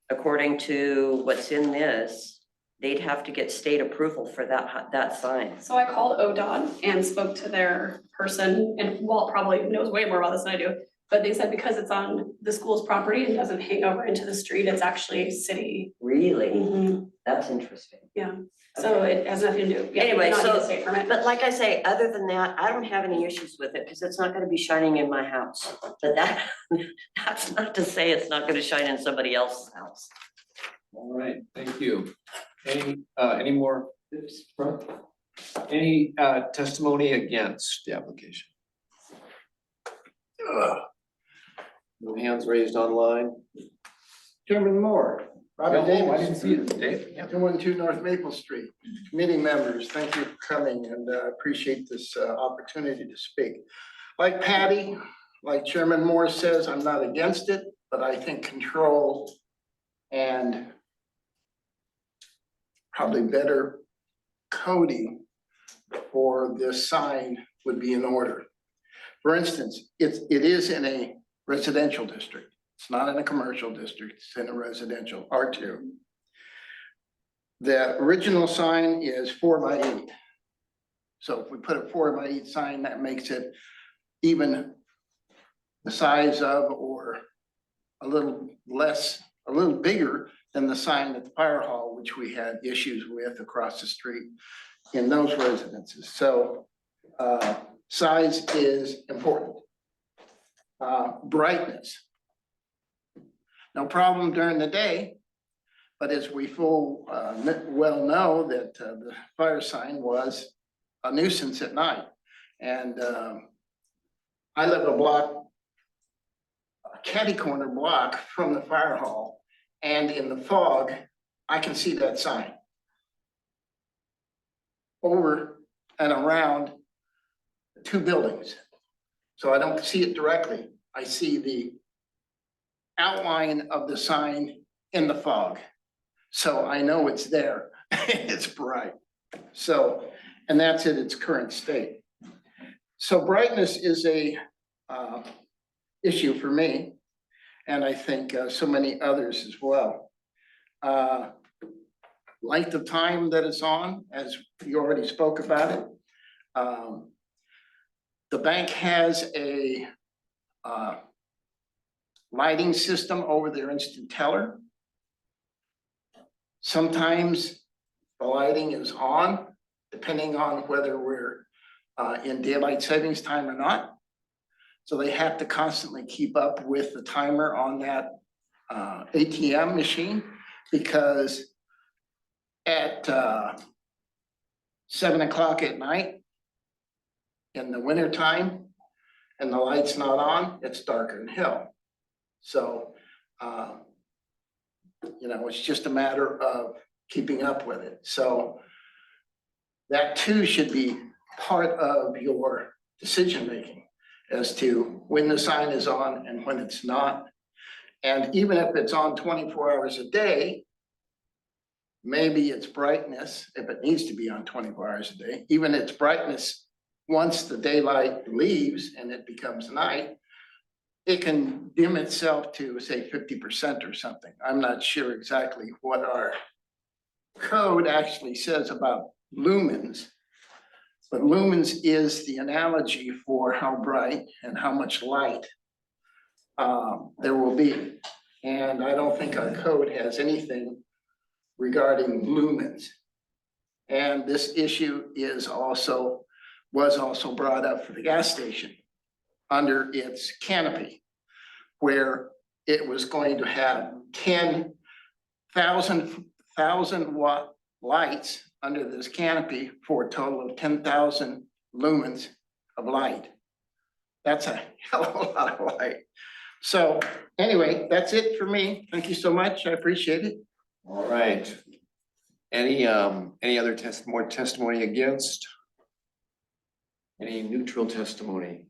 According to what's in this, they'd have to get state approval for that sign. So I called ODOT and spoke to their person, and Walt probably knows way more about this than I do. But they said because it's on the school's property and doesn't hang over into the street, it's actually city. Really? Mhm. That's interesting. So it has nothing to do, yeah, Anyway, not need a so- state permit. But like I say, other than that, I don't have any issues with it because it's not gonna be shining in my house. But that's not to say it's not gonna shine in somebody else's house. All right, thank you. Any more? Any testimony against the application? No hands raised online? Chairman Moore, Robert I Davis, didn't see it, Dave. Yeah. 212 North Maple Street. Committee members, thank you for coming and appreciate this opportunity to speak. Like Patty, like Chairman Moore says, I'm not against it, but I think control and probably better coding for this sign would be in order. For instance, it is in a residential district. It's not in a commercial district, it's in a residential R2. The original sign is 4x8. So if we put a 4x8 sign, that makes it even the size of or a little less, a little bigger than the sign at the fire hall, which we had issues with across the street in those residences. So size is important. Brightness. No problem during the day, but as we full well know that the fire sign was a nuisance at night. And I live a block, a catty corner block from the fire hall, and in the fog, I can see that sign over and around the two buildings. So I don't see it directly. I see the outline of the sign in the fog. So I know it's there. It's bright. So, and that's in its current state. So brightness is a issue for me, and I think so many others as well. Length of time that it's on, as you already spoke about it. The bank has a lighting system over their instant teller. Sometimes the lighting is on, depending on whether we're in daylight savings time or not. So they have to constantly keep up with the timer on that ATM machine, because at 7 o'clock at night in the winter time and the light's not on, it's darker than hell. So, you know, it's just a matter of keeping up with it. So that too should be part of your decision-making as to when the sign is on and when it's not. And even if it's on 24 hours a day, maybe its brightness, if it needs to be on 24 hours a day, even its brightness, once the daylight leaves and it becomes night, it can dim itself to say 50% or something. I'm not sure exactly what our code actually says about lumens, but lumens is the analogy for how bright and how much light there will be. And I don't think our code has anything regarding lumens. And this issue was also brought up for the gas station under its canopy, where it was going to have 10,000 watt lights under this canopy for a total of 10,000 lumens of light. That's a hell of a lot of light. So anyway, that's it for me. Thank you so much. I appreciate it. All right. Any other more testimony against? Any neutral testimony?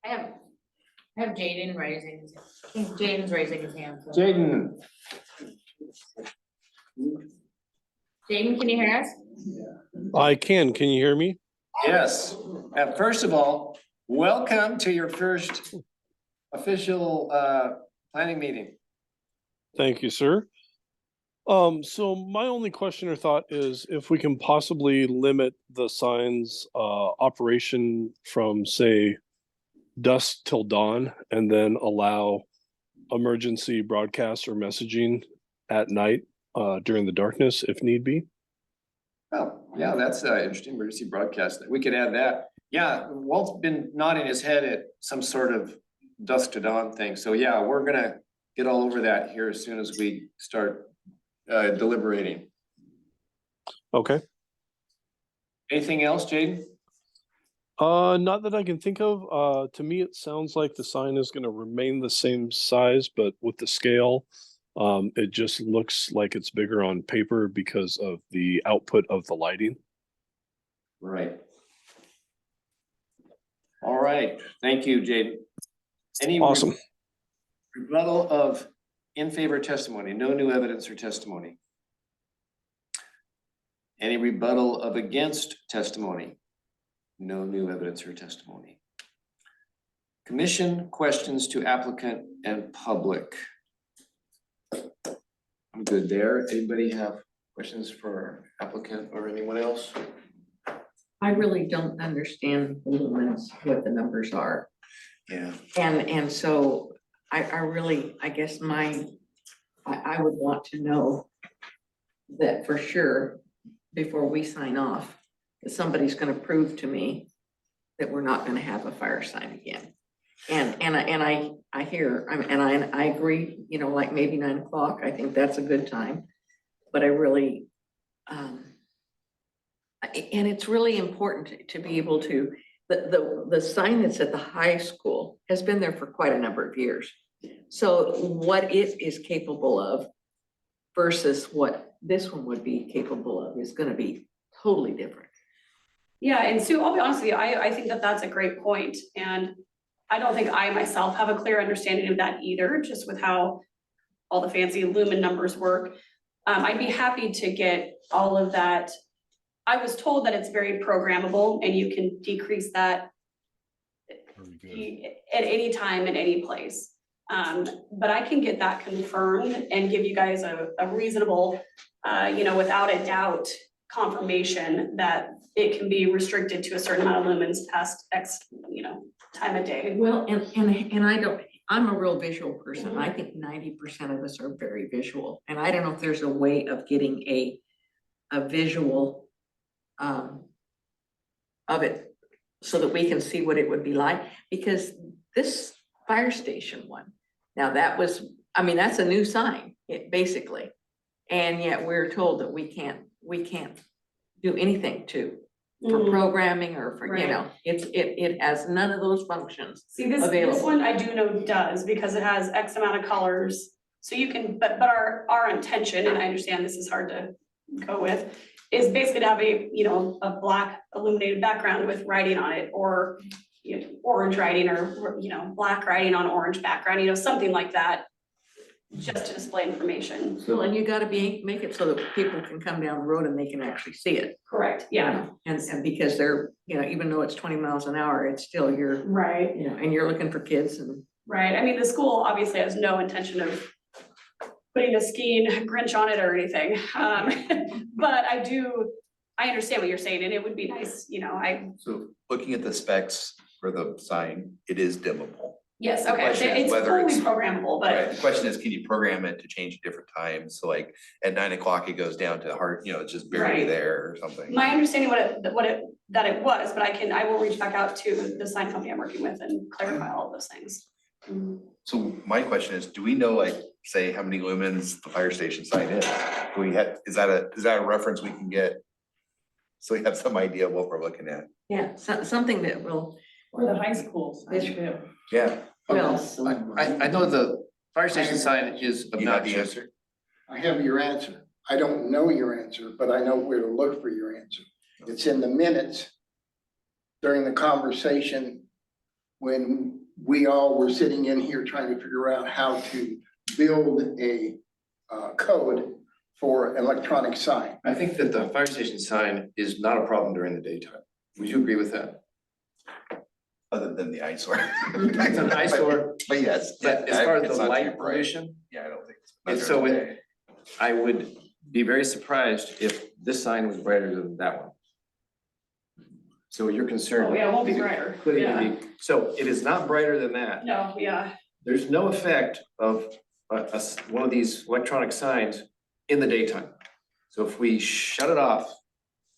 I have Jaden raising, I think Jaden's raising his hand. so- Jaden, Jaden, can you hear us? I can you hear me? yes. First of all, welcome to your first official planning meeting. Thank you, sir. So my only question or thought is if we can possibly limit the signs operation from, say, dusk till dawn, and then allow emergency broadcasts or messaging at night during the darkness if need be. Oh, yeah, that's interesting, emergency broadcast, we could add that. Yeah, Walt's been nodding his head at some sort of dusk to dawn thing, so yeah, we're gonna get all over that here as soon as we start deliberating. Okay. Anything else, Jaden? Not that I can think of. To me, it sounds like the sign is going to remain the same size, but with the scale, it just looks like it's bigger on paper because of the output of the lighting. Right. All right, thank you, Jaden. Any Awesome. rebuttal of in favor testimony, no new evidence or testimony? Any rebuttal of against testimony? No new evidence or testimony. Commission questions to applicant and public. I'm good there. Anybody have questions for applicant or anyone else? I really don't understand the lumens, what the numbers are. Yeah. And so I really, I guess I would want to know that for sure, before we sign off, that somebody's gonna prove to me that we're not gonna have a fire sign again. And I hear, I agree, you know, like maybe 9 o'clock, I think that's a good time. But I really, and it's really important to be able to, the sign that's at the high school has been there for quite a number of years. So what it is capable of versus what this one would be capable of is gonna be totally different. Yeah, and Sue, I'll be honest with you, I think that that's a great point, and I don't think I myself have a clear understanding of that either, just with how all the fancy lumen numbers work. I'd be happy to get all of that. I was told that it's very programmable and you can decrease that Very good. at any time, in any place. But I can get that confirmed and give you guys a reasonable, without a doubt, confirmation that it can be restricted to a certain amount of lumens past X, time of day. Well, and I'm a real visual person. I think 90% of us are very visual. And I don't know if there's a way of getting a visual of it so that we can see what it would be like, because this fire station one, now that's a new sign, basically. And yet we're told that we can't do anything for programming or for, Right. it has none of those functions. See, this available. one I do know does, because it has X amount of colors. So you can, but our intention, and I understand this is hard to go with, is basically to have a black illuminated background with writing on it, or orange writing, or black writing on orange background, something like that, just to display information. Well, and you gotta make it so that people can come down the road and they can actually see it. Correct, yeah, And because they're, even though it's 20 miles an hour, it's still right, and you're looking for kids and. right. I mean, the school obviously has no intention of putting a skiing Grinch on it or anything. But I understand what you're saying, and it would be nice, So looking at the specs for the sign, it is dimmable. yes, The okay, question is it's whether fully it's- programmable, Right, but the question is, can you program it to change at different times? So like at 9 o'clock, it goes down to hard, it's just barely Right. there or something. my understanding that it was, but I will reach back out to the sign company I'm working with and clarify all of those things. So my question is, do we know, say how many lumens the fire station sign is? Do we have, is that a reference we can get? So we have some idea of what we're looking at. Yeah, something that will. Or the high schools. Yeah. I know the fire station sign is You have the obnoxious. answer? I have your answer. I don't know your answer, but I know where to look for your answer. It's in the minutes during the conversation when we all were sitting in here trying to figure out how to build a code for electronic sign. I think that the fire station sign is not a problem during the daytime. Would you agree with that? Other than the eyesore. It's an eyesore, But yes. but as far as it's the not too light bright. pollution, Yeah, I don't think. it's And better so than it- day. I would be very surprised if this sign was brighter than that one. So you're concerned. Oh, yeah, it won't be brighter, Putting yeah. So it is not brighter than that. No, yeah, There's no effect of one of these electronic signs in the daytime. So if we shut it off,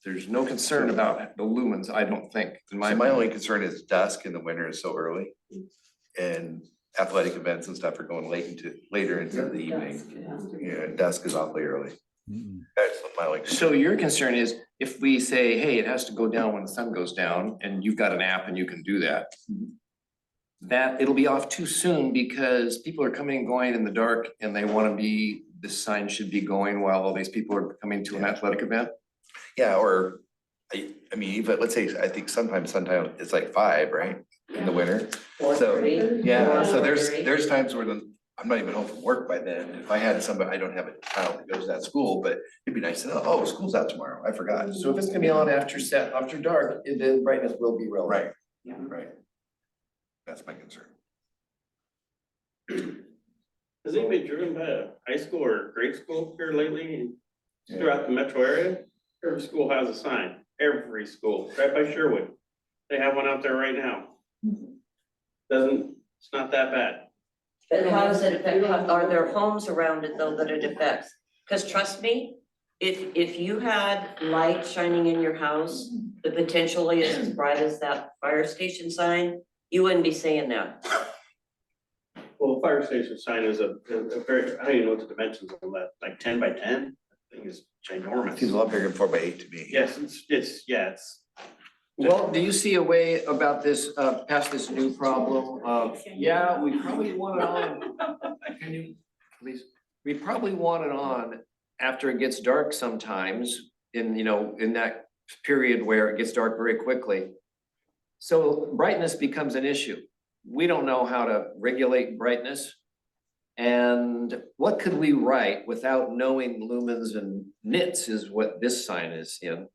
there's no concern about the lumens, I don't think, in my So my opinion. only concern is dusk in the winter is so early. And athletic events and stuff are going later into the evening. Yeah, dusk is awfully early. Mm-mm. That's my only. So your concern is if we say, hey, it has to go down when the sun goes down, and you've got an app and you can do that. That it'll be off too soon because people are coming and going in the dark and they wanna be, this sign should be going while all these people are coming to an athletic event. Yeah, or, I mean, even, let's say, I think sometimes it's like 5, right, in the winter. So, 4:30? yeah, so 4:30? there's times where I'm not even home from work by then. If I had somebody, I don't have a child that goes to that school, but it'd be nice to know, oh, school's out tomorrow, I forgot. So if it's gonna be on after dark, the brightness will be relevant. Right, right. That's my concern. Has anybody driven by a high school or grade school here lately throughout the metro area? Every school has a sign, every school, right by Sherwood. They have one out there right now. It's not that bad. But how does it affect, are there homes around it though that it affects? Cause trust me, if you had light shining in your house, that potentially is as bright as that fire station sign, you wouldn't be saying that. Well, the fire station sign is a very, I don't even know what the dimensions of that, like 10 by 10, I think is ginormous. Seems a lot bigger than 4x8 to me. Yes, it's. Well, do you see a way about this, past this new problem of, yeah, we probably want it on, can you, please? We probably want it on after it gets dark sometimes, in that period where it gets dark very quickly. So brightness becomes an issue. We don't know how to regulate brightness. And what could we write without knowing lumens and nits is what this sign is in.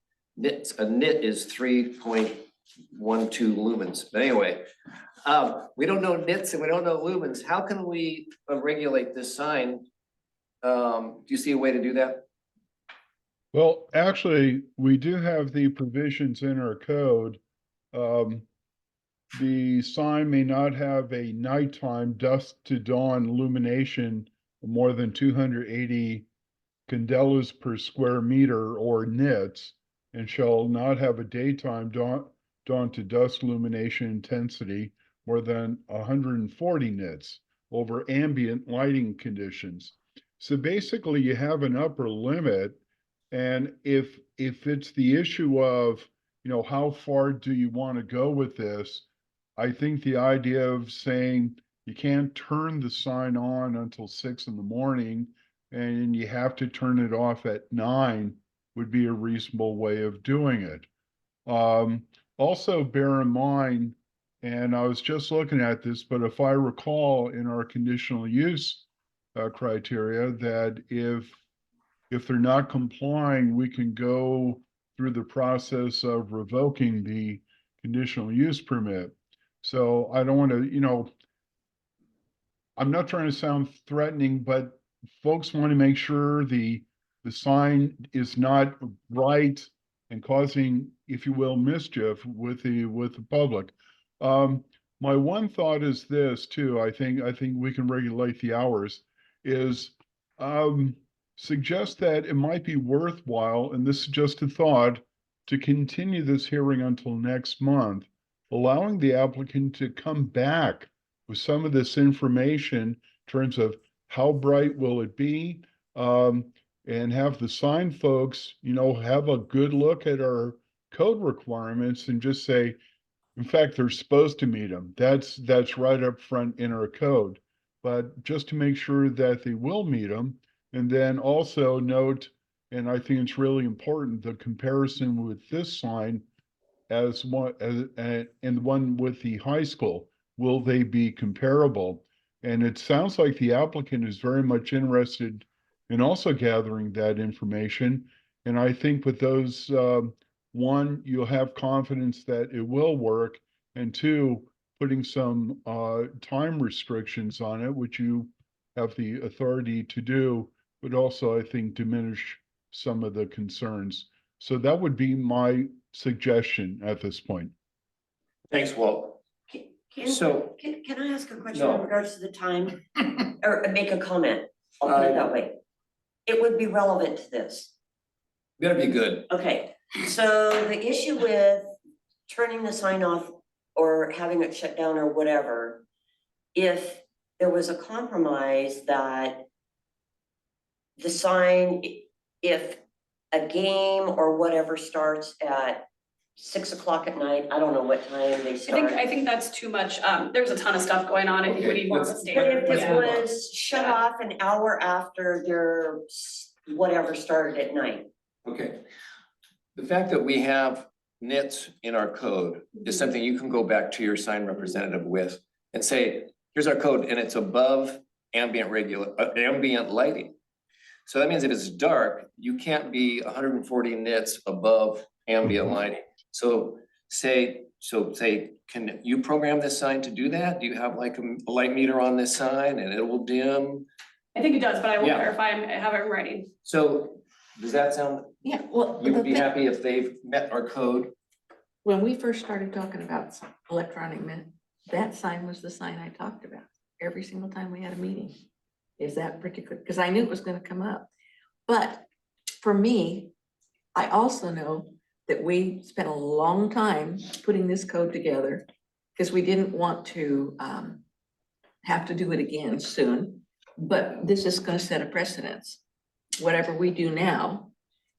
A nit is 3.12 lumens, but anyway, we don't know nits and we don't know lumens, how can we regulate this sign? Do you see a way to do that? Well, actually, we do have the provisions in our code. The sign may not have a nighttime dusk to dawn illumination of more than 280 candelas per square meter or nits, and shall not have a daytime dawn to dusk illumination intensity more than 140 nits over ambient lighting conditions. So basically you have an upper limit, and if it's the issue of, how far do you want to go with this? I think the idea of saying you can't turn the sign on until 6 in the morning and you have to turn it off at 9 would be a reasonable way of doing it. Also bear in mind, and I was just looking at this, but if I recall in our conditional use criteria, that if they're not complying, we can go through the process of revoking the conditional use permit. So I don't want to, I'm not trying to sound threatening, but folks want to make sure the sign is not bright and causing, if you will, mischief with the public. My one thought is this too. I think we can regulate the hours. Is suggest that it might be worthwhile, and this is just a thought, to continue this hearing until next month, allowing the applicant to come back with some of this information in terms of how bright will it be, and have the sign folks, have a good look at our code requirements and just say, in fact, they're supposed to meet them. That's right up front in our code. But just to make sure that they will meet them, and then also note and I think it's really important, the comparison with this sign as one, and the one with the high school, will they be comparable? And it sounds like the applicant is very much interested in also gathering that information. And I think with those, one, you'll have confidence that it will work, and two, putting some time restrictions on it, which you have the authority to do, but also I think diminish some of the concerns. So that would be my suggestion at this point. Thanks, Walt. Can, So- can I ask a question No. in regards to the time, or make a comment? I'll put it that way. It would be relevant to this. Better be good. Okay, so the issue with turning the sign off or having it shut down or whatever, if there was a compromise that the sign, if a game or whatever starts at 6 o'clock at night, I don't know what time they start. I think that's too much. There's a ton of stuff going on. I think we need more of a But standard. if it Yeah. was shut off an hour after their whatever started at night. Okay. The fact that we have nits in our code is something you can go back to your sign representative with and say, here's our code, and it's above ambient ambient lighting. So that means if it's dark, you can't be 140 nits above ambient lighting. So say, can you program this sign to do that? Do you have like a light meter on this sign and it will dim? I think it does, but I will Yeah. clarify. I have it in writing. So does that sound, Yeah, well, you would be the thing- happy if they've met our code? when we first started talking about electronic that sign was the sign I talked about every single time we had a meeting. Is that particular, because I knew it was gonna come up. But for me, I also know that we spent a long time putting this code together because we didn't want to have to do it again soon. But this is gonna set a precedence. Whatever we do now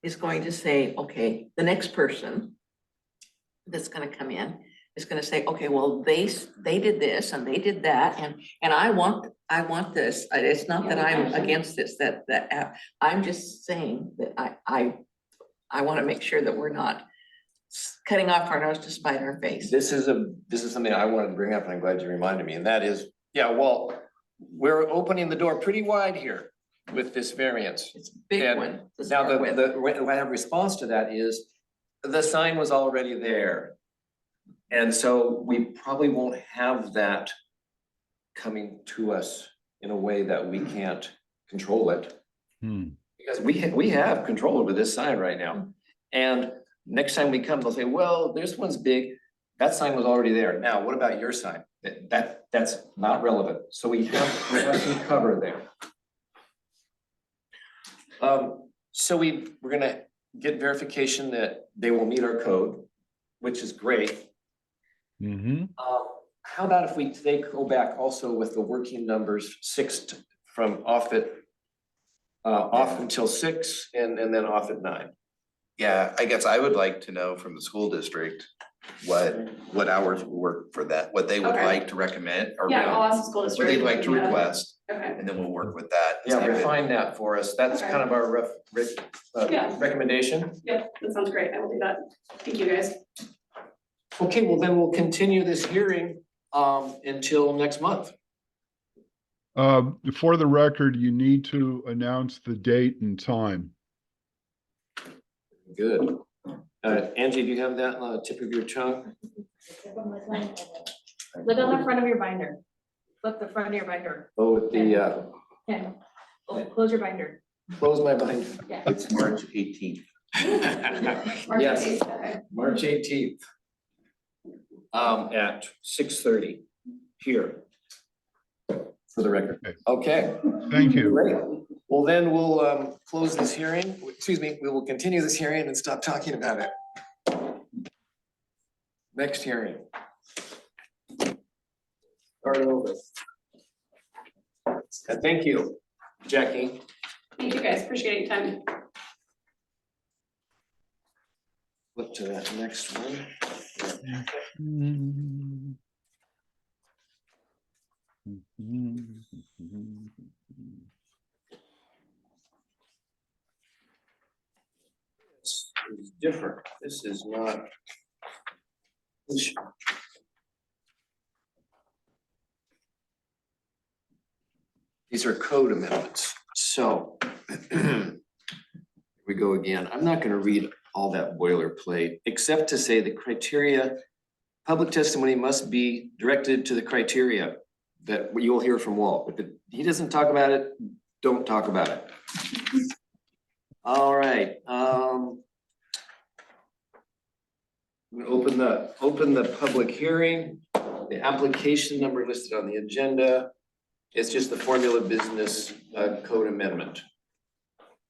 is going to say, okay, the next person that's gonna come in is gonna say, okay, well, they did this and they did that, and I want this. It's not that I'm against this, I'm just saying that I wanna make sure that we're not cutting off our nose to spite our face. This is something I wanted to bring up, and I'm glad you reminded me, and that is, yeah, well, we're opening the door pretty wide here with this variance. It's a big And one to Now, start with. what I have response to that is, the sign was already there. And so we probably won't have that coming to us in a way that we can't control it. Because we have control over this sign right now. And next time we come, they'll say, well, this one's big, that sign was already there. Now, what about your sign? That's not relevant. So we have some cover there. So we're gonna get verification that they will meet our code, which is great. How about if they go back also with the working numbers from off until 6 and then off at 9? Yeah, I guess I would like to know from the school district what hours would work for that, what they would Okay. like to recommend or Yeah, I'll ask the school what district. they'd like to Yeah. request, Okay. and then we'll work with that. Yeah, See if it- refine that for us. That's Okay. kind of our Yeah. recommendation. Yep, that sounds great. I will do that. Thank you, guys. Okay, well then we'll continue this hearing until next month. For the record, you need to announce the date and time. Good. Angie, do you have that on the tip of your tongue? Look on the front of your binder. Flip the front of your binder. Oh, with the, Okay. Oh, close your binder. close my binder. Yeah. It's March 18th. Yes, March 18th. At 6:30 here. For the record. Okay. Thank you. Great. Well, then we'll close this hearing. Excuse me, we will continue this hearing and stop talking about it. Next hearing. Start over. Thank you, Jackie. Thank you, guys. Appreciate your time. Flip to that next one. is different. This is not. These are code amendments, so. We go again. I'm not gonna read all that boilerplate, except to say the criteria. Public testimony must be directed to the criteria that you'll hear from Walt. If he doesn't talk about it, don't talk about it. All right, I'm gonna open the public hearing. The application number listed on the agenda. It's just the formula business code amendment.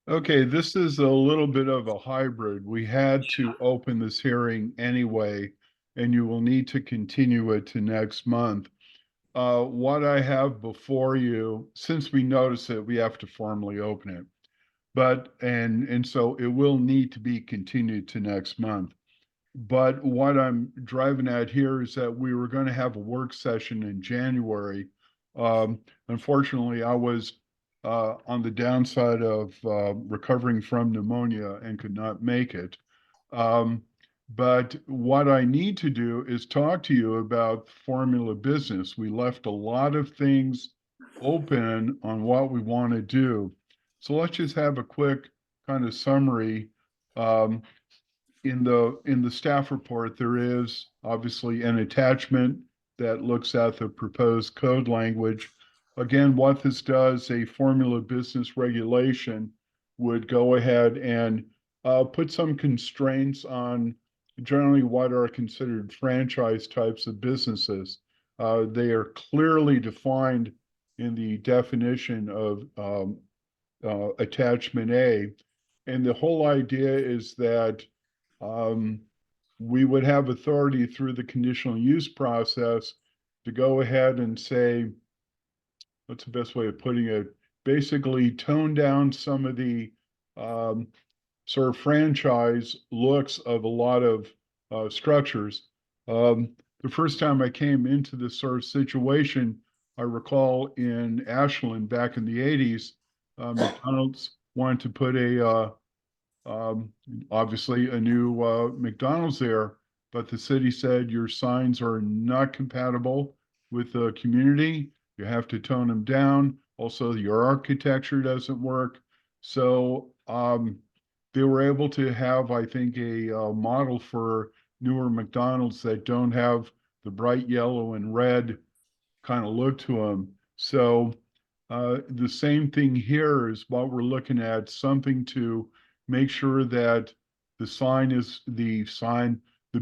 Okay, this is a little bit of a hybrid. We had to open this hearing anyway, and you will need to continue it to next month. What I have before you, since we notice it, we have to formally open it. But, and so it will need to be continued to next month. But what I'm driving at here is that we were going to have a work session in January. Unfortunately, I was on the downside of recovering from pneumonia and could not make it. But what I need to do is talk to you about formula business. We left a lot of things open on what we want to do. So let's just have a quick kind of summary. In the staff report, there is obviously an attachment that looks at the proposed code language. Again, what this does, a formula business regulation would go ahead and put some constraints on generally what are considered franchise types of businesses. They are clearly defined in the definition of attachment A. And the whole idea is that we would have authority through the conditional use process to go ahead and say, what's the best way of putting it? Basically tone down some of the sort of franchise looks of a lot of structures. The first time I came into this sort of situation, I recall in Ashland back in the 80s, McDonald's wanted to put obviously a new McDonald's there, but the city said your signs are not compatible with the community. You have to tone them down. Also, your architecture doesn't work. So they were able to have, I think, a model for newer McDonald's that don't have the bright yellow and red kind of look to them. So the same thing here is what we're looking at, something to make sure that the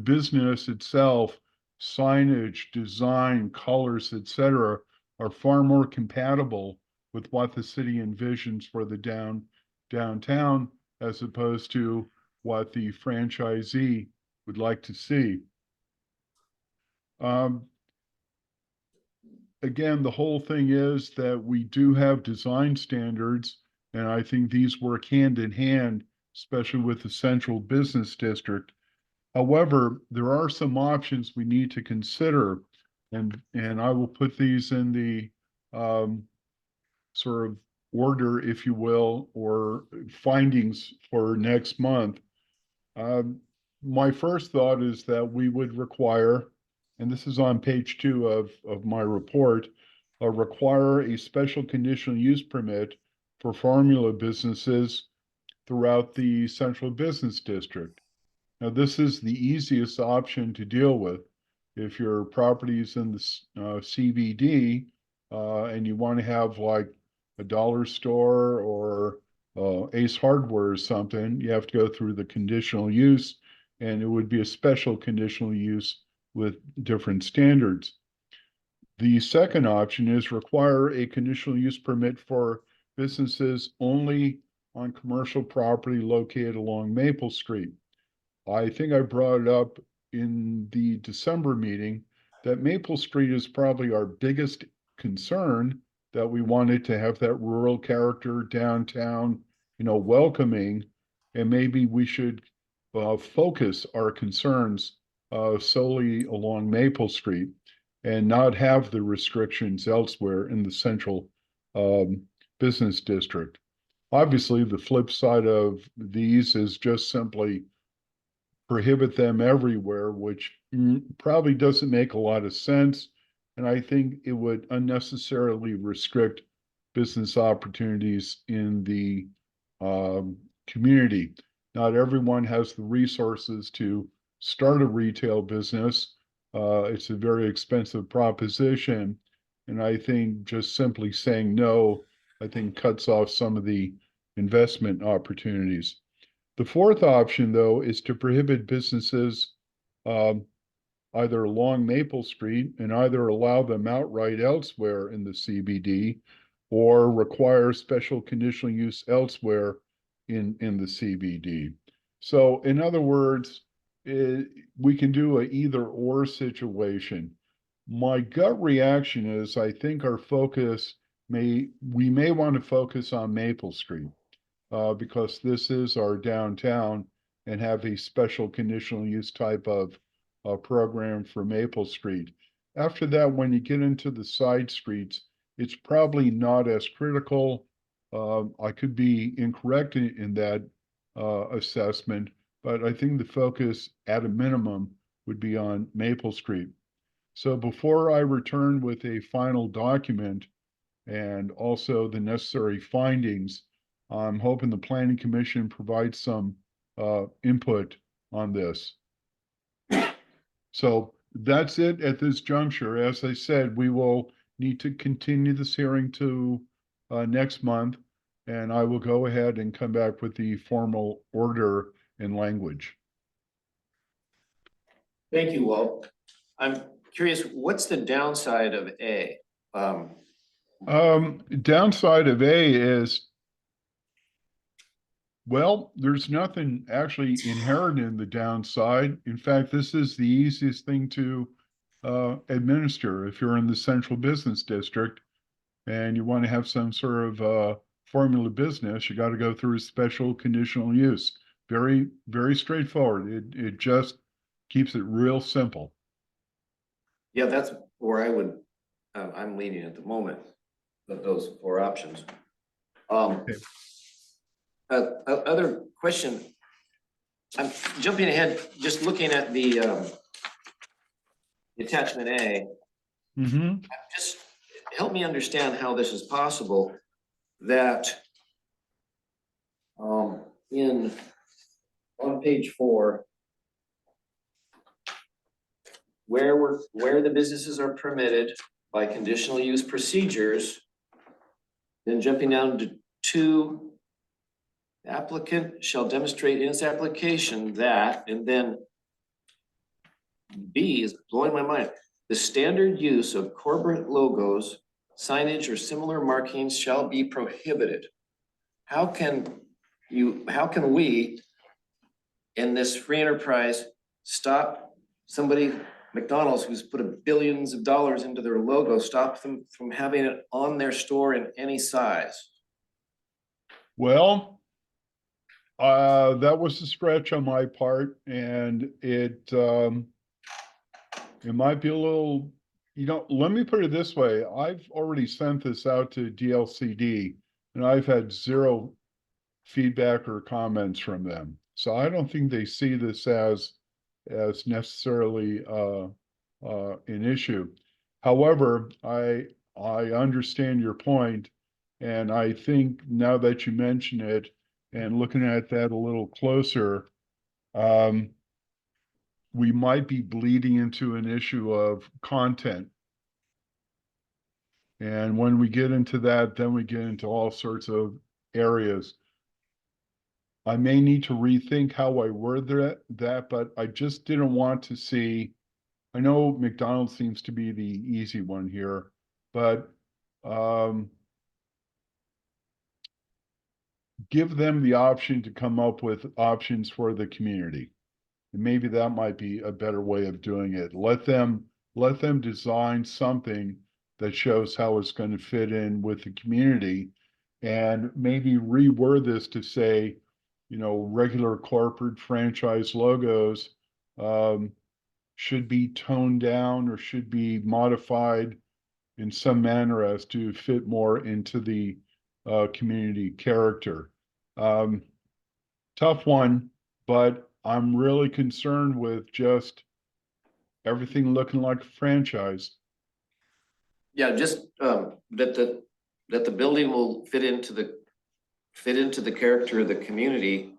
business itself, signage, design, colors, etc., are far more compatible with what the city envisions for the downtown as opposed to what the franchisee would like to see. Again, the whole thing is that we do have design standards, and I think these work hand in hand, especially with the central business district. However, there are some options we need to consider, and I will put these in the sort of order, if you will, or findings for next month. My first thought is that we would require, and this is on page 2 of my report, require a special conditional use permit for formula businesses throughout the central business district. Now, this is the easiest option to deal with. If your property is in the CBD and you want to have like a dollar store or Ace Hardware or something, you have to go through the conditional use, and it would be a special conditional use with different standards. The second option is require a conditional use permit for businesses only on commercial property located along Maple Street. I think I brought it up in the December meeting that Maple Street is probably our biggest concern, that we wanted to have that rural character downtown, welcoming, and maybe we should focus our concerns solely along Maple Street and not have the restrictions elsewhere in the central business district. Obviously, the flip side of these is just simply prohibit them everywhere, which probably doesn't make a lot of sense. And I think it would unnecessarily restrict business opportunities in the community. Not everyone has the resources to start a retail business. It's a very expensive proposition. And I think just simply saying no, I think cuts off some of the investment opportunities. The fourth option, though, is to prohibit businesses either along Maple Street and either allow them outright elsewhere in the CBD or require special conditional use elsewhere in the CBD. So in other words, we can do a either or situation. My gut reaction is I think our focus we may want to focus on Maple Street because this is our downtown and have a special conditional use type of program for Maple Street. After that, when you get into the side streets, it's probably not as critical. I could be incorrect in that assessment, but I think the focus at a minimum would be on Maple Street. So before I return with a final document and also the necessary findings, I'm hoping the Planning Commission provides some input on this. So that's it at this juncture. As I said, we will need to continue this hearing to next month, and I will go ahead and come back with the formal order and language. Thank you, Walt. I'm curious, what's the downside of A? Downside of A is, well, there's nothing actually inherent in the downside. In fact, this is the easiest thing to administer if you're in the central business district and you want to have some sort of formula business, you got to go through a special conditional use. Very, very straightforward. It just keeps it real simple. Yeah, that's where I would, I'm leaning at the moment, of those four options. Other question, I'm jumping ahead, just looking at the attachment A. Mm-hmm. Just help me understand how this is possible, that on page 4, where the businesses are permitted by conditional use procedures, then jumping down to 2, the applicant shall demonstrate in its application that, and then B is blowing my mind. The standard use of corporate logos, signage, or similar markings shall be prohibited. How can we in this free enterprise stop somebody, McDonald's, who's put billions of dollars into their logo, stop them from having it on their store in any size? Well, that was a stretch on my part, and it might be a little, let me put it this way. I've already sent this out to DLCD, and I've had 0 feedback or comments from them. So I don't think they see this as necessarily an issue. However, I understand your point, and I think now that you mention it and looking at that a little closer, we might be bleeding into an issue of content. And when we get into that, then we get into all sorts of areas. I may need to rethink how I word that, but I just didn't want to see, I know McDonald's seems to be the easy one here, but give them the option to come up with options for the community. And maybe that might be a better way of doing it. Let them design something that shows how it's going to fit in with the community, and maybe reword this to say, regular corporate franchise logos should be toned down or should be modified in some manner as to fit more into the community character. Tough one, but I'm really concerned with just everything looking like a franchise. Yeah, just that the building will fit into the character of the community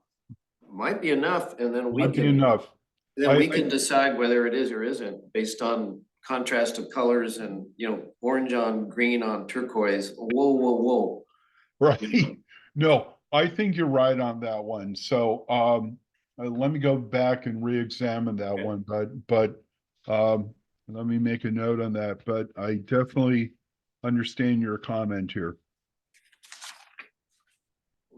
might be enough, and then we Might be can, enough. then we I- can decide whether it is or isn't based on contrast of colors and, you know, orange on green on turquoise. Whoa, whoa, whoa. Right. No, I think you're right on that one. So, let me go back and re-examine that Okay. one, but, let me make a note on that, but I definitely understand your comment here.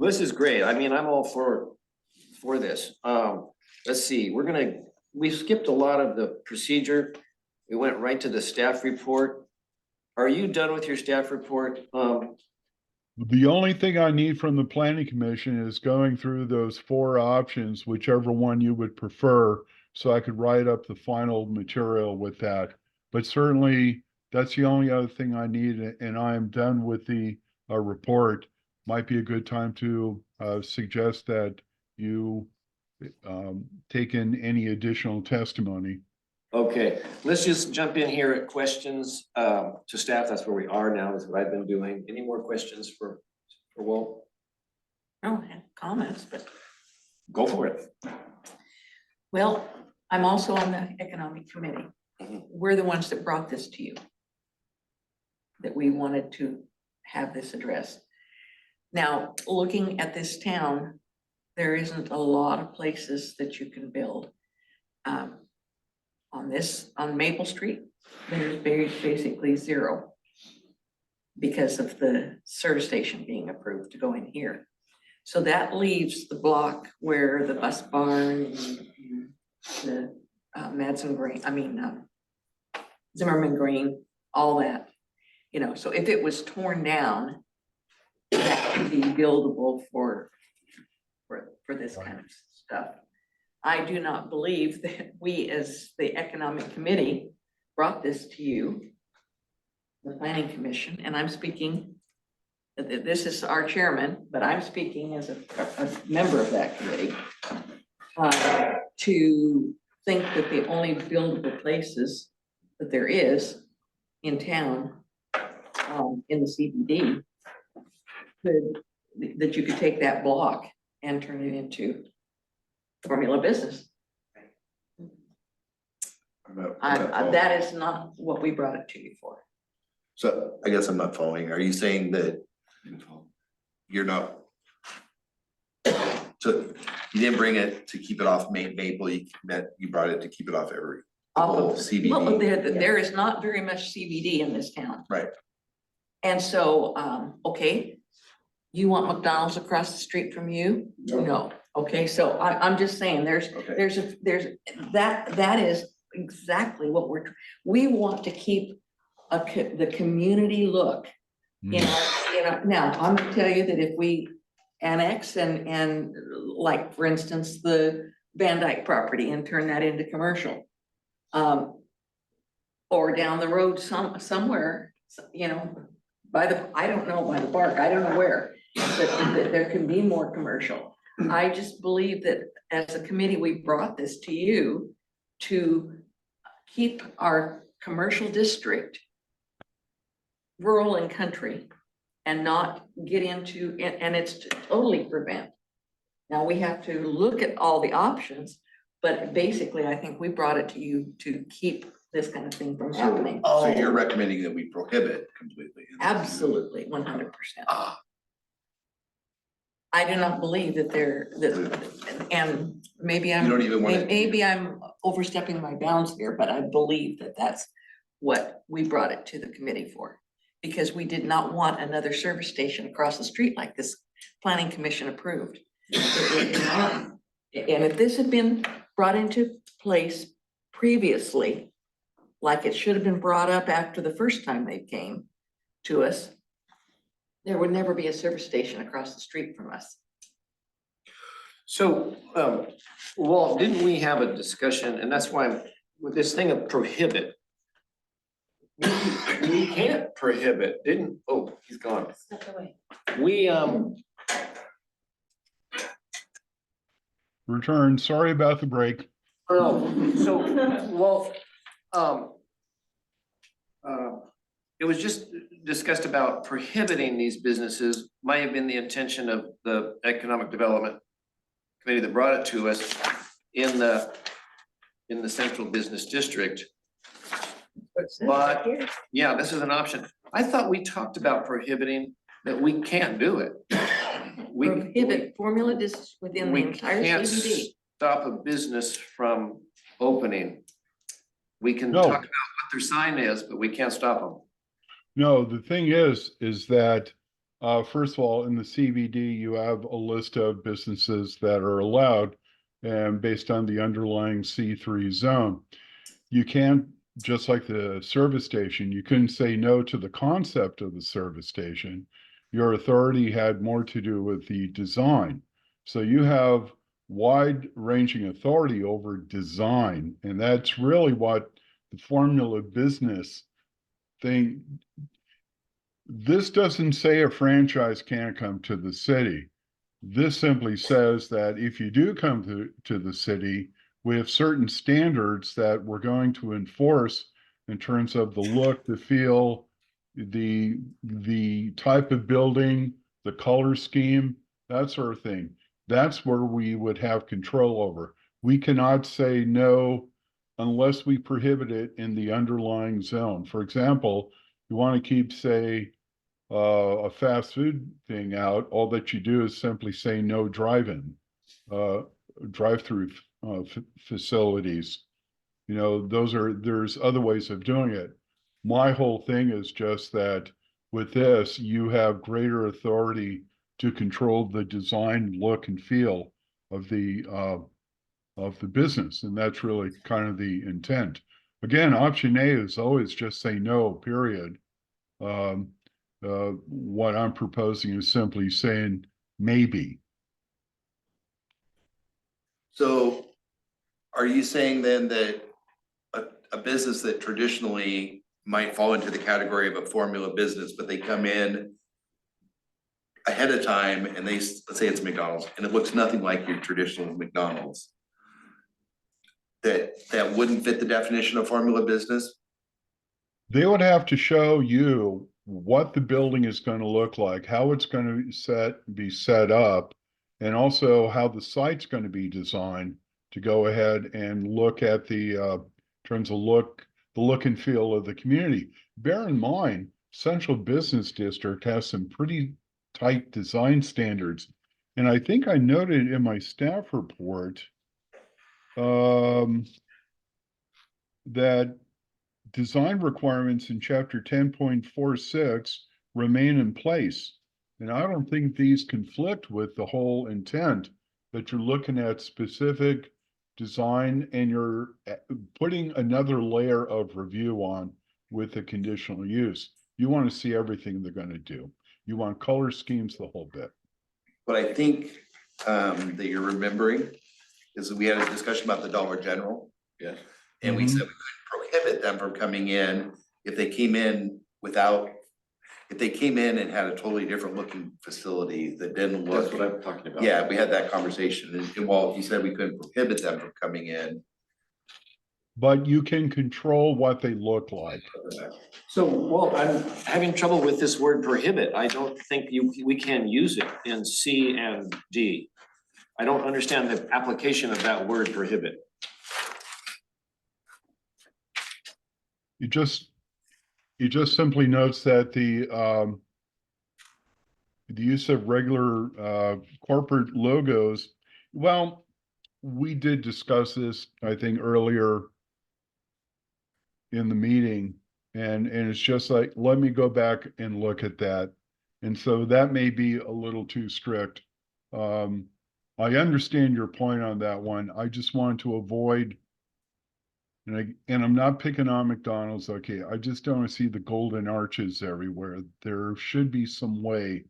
This is great. I mean, I'm all for this. Let's see, we skipped a lot of the procedure. We went right to the staff report. Are you done with your staff report? The only thing I need from the planning commission is going through those 4 options, whichever one you would prefer, so I could write up the final material with that. But certainly, that's the only other thing I need, and I am done with the report. Might be a good time to suggest that you take in any additional testimony. Okay, let's just jump in here at questions to staff. That's where we are now, is what I've been doing. Any more questions for Walt? I don't have comments, but, Go for it. well, I'm also on the economic committee. Mhm. We're the ones that brought this to you. That we wanted to have this addressed. Now, looking at this town, there isn't a lot of places that you can build. On Maple Street, there's basically 0. Because of the service station being approved to go in here. So that leaves the block where the bus barn and the Madsen Green, Zimmerman Green, all that. You know, so if it was torn down, that could be buildable for this kind of stuff. I do not believe that we, as the Economic Committee, brought this to you, the Planning Commission, and I'm speaking, this is our chairman, but I'm speaking as a member of that committee, to think that the only buildable places that there is in town, in the CBD, that you could take that block and turn it into formula business. That is not what we brought it to you for. So I guess I'm not following. Are you saying that you're not? So you didn't bring it to keep it off Maple, you brought it to keep it off every Off whole of, CBD. well, there is not very much CBD in this town. Right. And so, okay, you want McDonald's across the street from you? No. Okay, so I'm just saying, Okay. that is exactly what we want to keep the community look. Now, I'm gonna tell you that if we annex and like, for instance, the Van Dyke property and turn that into commercial. Or down the road somewhere, you know, I don't know, by the park, I don't know where, that there can be more commercial. I just believe that as a committee, we brought this to you to keep our commercial district rural and country and not get into, and it's to totally prevent. Now, we have to look at all the options, but basically, I think we brought it to you to keep this kind of thing from happening. So you're recommending that we prohibit completely? Absolutely, 100%. Ah, I do not believe that and maybe You don't even want to- maybe I'm overstepping my bounds here, but I believe that that's what we brought it to the committee for. Because we did not want another service station across the street like this planning commission approved. And if this had been brought into place previously, like it should have been brought up after the first time they came to us, there would never be a service station across the street from us. So, Walt, didn't we have a discussion, and that's why with this thing of prohibit. We can't prohibit, he's gone. Step away. We, return. Sorry about the break. Oh, so, well, it was just discussed about prohibiting these businesses, might have been the intention of the Economic Development Committee that brought it to us in the central business district. But, yeah, this is an option. I thought we talked about prohibiting that we can't do it. We Prohibit formula dis within the we entire can't CBD. stop a business from opening. We can No. talk about what their sign is, but we can't stop them. No, the thing is that, first of all, in the CBD, you have a list of businesses that are allowed and based on the underlying C3 zone. You can't, just like the service station, you couldn't say no to the concept of the service station. Your authority had more to do with the design. So you have wide-ranging authority over design, and that's really what the formula business thing. This doesn't say a franchise can't come to the city. This simply says that if you do come to the city, we have certain standards that we're going to enforce in terms of the look, the feel, the type of building, the color scheme, that sort of thing. That's where we would have control over. We cannot say no unless we prohibit it in the underlying zone. For example, you want to keep, say, a fast food thing out, all that you do is simply say no drive-in, drive-through facilities. You know, there's other ways of doing it. My whole thing is just that with this, you have greater authority to control the design, look, and feel of the business, and that's really kind of the intent. Again, option A is always just say no, period. What I'm proposing is simply saying maybe. So are you saying then that a business that traditionally might fall into the category of a formula business, but they come in ahead of time and let's say it's McDonald's and it looks nothing like your traditional McDonald's, that wouldn't fit the definition of formula business? They would have to show you what the building is going to look like, how it's going to be set up, and also how the site's going to be designed to go ahead and look at the terms of the look and feel of the community. Bear in mind, Central Business District has some pretty tight design standards. And I think I noted in my staff report that design requirements in chapter 10.46 remain in place. And I don't think these conflict with the whole intent that you're looking at specific design and you're putting another layer of review on with the conditional use. You want to see everything they're going to do. You want color schemes, the whole bit. What I think that you're remembering is that we had a discussion about the Dollar General. Yeah. And we said we couldn't prohibit them from coming in if they came in and had a totally different looking facility that didn't look. That's what I'm talking about. Yeah, we had that conversation, and Walt, you said we couldn't prohibit them from coming in. But you can control what they look like. So, well, I'm having trouble with this word prohibit. I don't think we can use it in C and D. I don't understand the application of that word prohibit. It just simply notes that the use of regular corporate logos. Well, we did discuss this, I think, earlier in the meeting, and it's just like, let me go back and look at that. And so that may be a little too strict. I understand your point on that one. I just want to avoid, and I'm not picking on McDonald's, okay, I just don't want to see the golden arches everywhere. There should be some way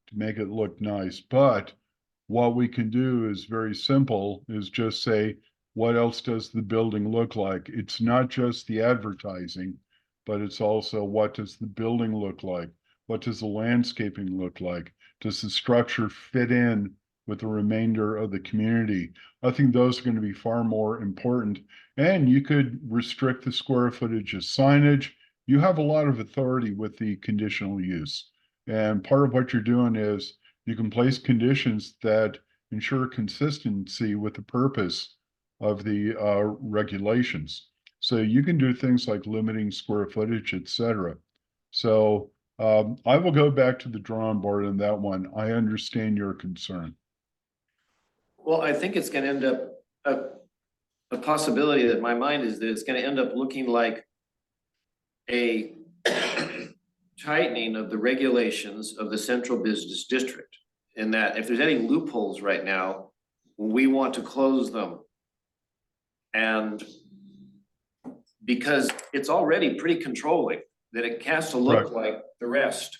to make it look nice, but what we can do is very simple, is just say, what else does the building look like? It's not just the advertising, but it's also what does the building look like? What does the landscaping look like? Does the structure fit in with the remainder of the community. I think those are going to be far more important. And you could restrict the square footage of signage. You have a lot of authority with the conditional use. And part of what you're doing is you can place conditions that ensure consistency with the purpose of the regulations. So you can do things like limiting square footage, et cetera. So I will go back to the drawing board on that one. I understand your concern. Well, I think it's gonna end up, a possibility that my mind is that it's gonna end up looking like a tightening of the regulations of the central business district. In that if there's any loopholes right now, we want to close them. And because it's already pretty controlling, that it has to look Correct. like the rest.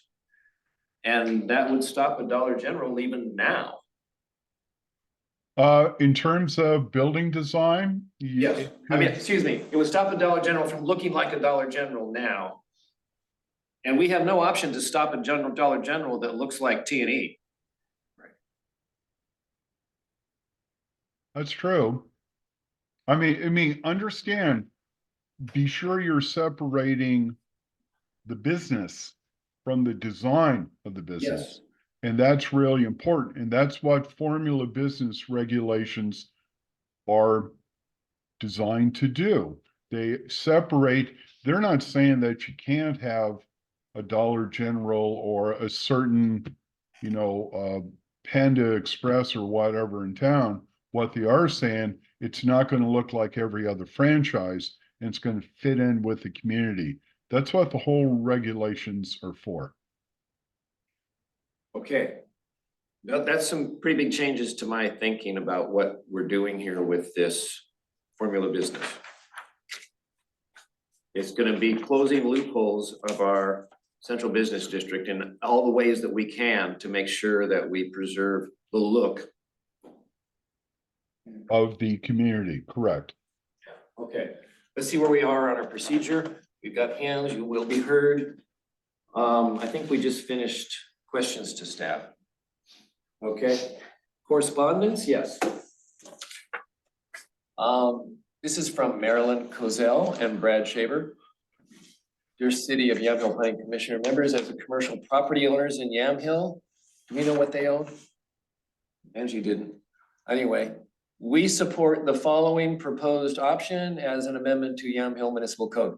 And that would stop a Dollar General even now. In terms of building design? Yes, I mean, excuse me, it would stop a Dollar General from looking like a Dollar General now. And we have no option to stop a Dollar General that looks like T&E. That's true. I mean, understand, be sure you're separating the business from the design of the business. Yes. And that's really important. And that's what formula business regulations are designed to do. They separate, they're not saying that you can't have a Dollar General or a certain, Panda Express or whatever in town. What they are saying, it's not going to look like every other franchise, and it's going to fit in with the community. That's what the whole regulations are for. Okay. That's some pretty big changes to my thinking about what we're doing here with this formula business. It's gonna be closing loopholes of our central business district in all the ways that we can to make sure that we preserve the look. Of the community, correct. Okay, let's see where we are on our procedure. We've got hands, you will be heard. I think we just finished questions to staff. Okay, correspondence, yes. This is from Marilyn Kozel and Brad Shaver. Dear City of Yamhill Planning Commissioner members, as the commercial property owners in Yamhill, do we know what they own? Angie didn't. Anyway, we support the following proposed option as an amendment to Yamhill Municipal Code.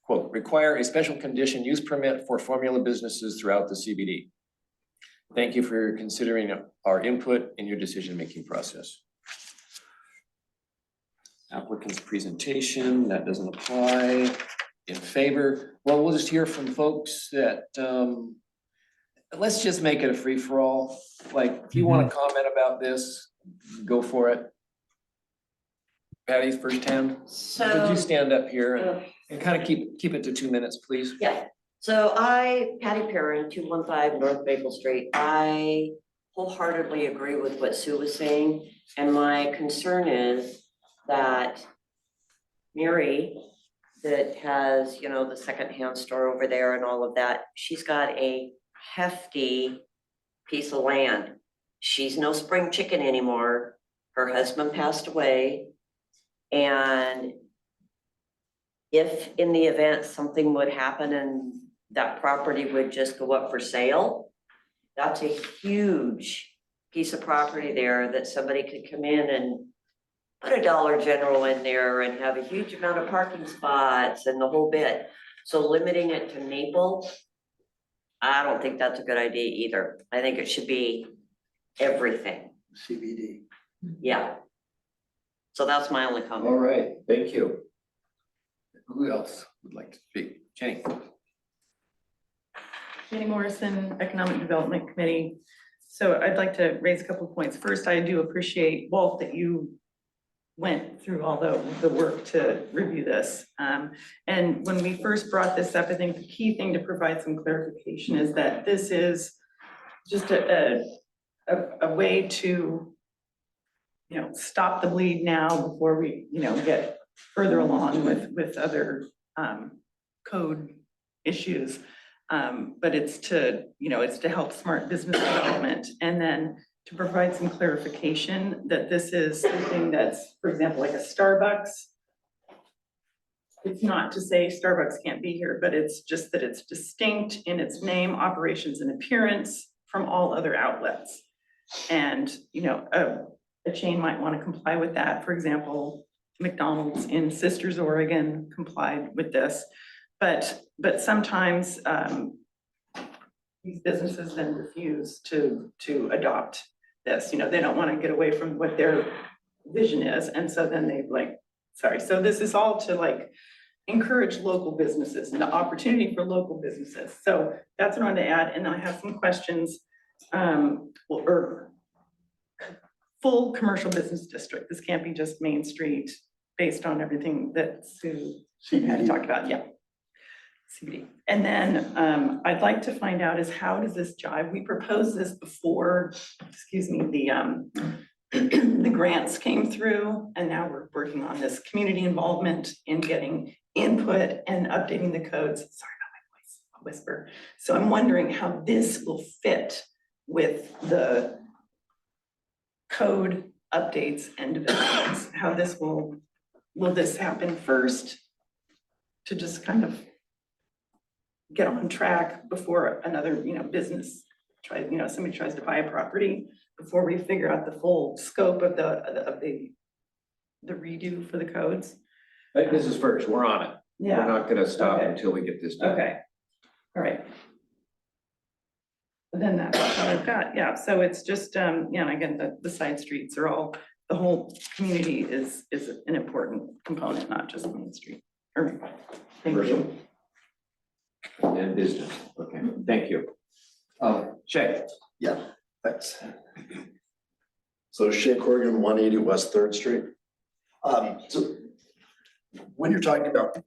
Quote, require a special condition use permit for formula businesses throughout the CBD. Thank you for considering our input in your decision-making process. Applicant's presentation, that doesn't apply. In favor, well, we'll just hear from folks that, let's just make it a free-for-all. Like, if you want to comment about this, go for it. Patty, first hand. Could So, you stand up here and kind of keep it to 2 minutes, please? yeah, so Patty Perrin, 215 North Maple Street, I wholeheartedly agree with what Sue was saying. And my concern is that Mary, that has, the secondhand store over there and all of that, she's got a hefty piece of land. She's no spring chicken anymore. Her husband passed away. And if in the event something would happen and that property would just go up for sale, that's a huge piece of property there that somebody could come in and put a Dollar General in there and have a huge amount of parking spots and the whole bit. So limiting it to Maple, I don't think that's a good idea either. I think it should be everything. CBD. Yeah. So that's my only All comment. right, thank you. Who else would like to speak? Jenny? Jenny Morrison, Economic Development Committee. So I'd like to raise a couple of points. First, I do appreciate, Walt, that you went through all the work to review this. And when we first brought this up, I think the key thing to provide some clarification is that this is just a way to, stop the bleed now before we, get further along with other code issues. But it's to help smart business development. And then to provide some clarification that this is something that's, for example, like a Starbucks. It's not to say Starbucks can't be here, but it's just that it's distinct in its name, operations, and appearance from all other outlets. And, you know, a chain might want to comply with that. For example, McDonald's in Sisters, Oregon complied with this. But sometimes these businesses then refuse to adopt this. You know, they don't want to get away from what their vision is. And so then they like, sorry, so this is all to like encourage local businesses and the opportunity for local businesses. So that's what I wanted to add. And I have some questions, or full commercial business district. This can't be just Main Street based on everything that Sue had talked about. Yeah. CBD. And then I'd like to find out is how does this jive? We proposed this before, excuse me, the grants came through, and now we're working on this community involvement in getting input and updating the codes. Sorry about my voice, I'll whisper. So I'm wondering how this will fit with the code updates and developments, how this will this happen first to just kind of get on track before another, you know, business tries, you know, somebody tries to buy a property before we figure out the full scope of the redo for the codes? I think this is first, we're on it. We're Yeah, not gonna stop Okay. until we get this done. okay, all right. But then that's what I've got, yeah, so it's just, you know, again, the side streets are all, the whole community is an important component, not just Main Street. Thank you. Commercial. And business, okay, thank you. Shay, Yeah, thanks. So Shea Corrigan, 180 West Third Street. So when you're talking about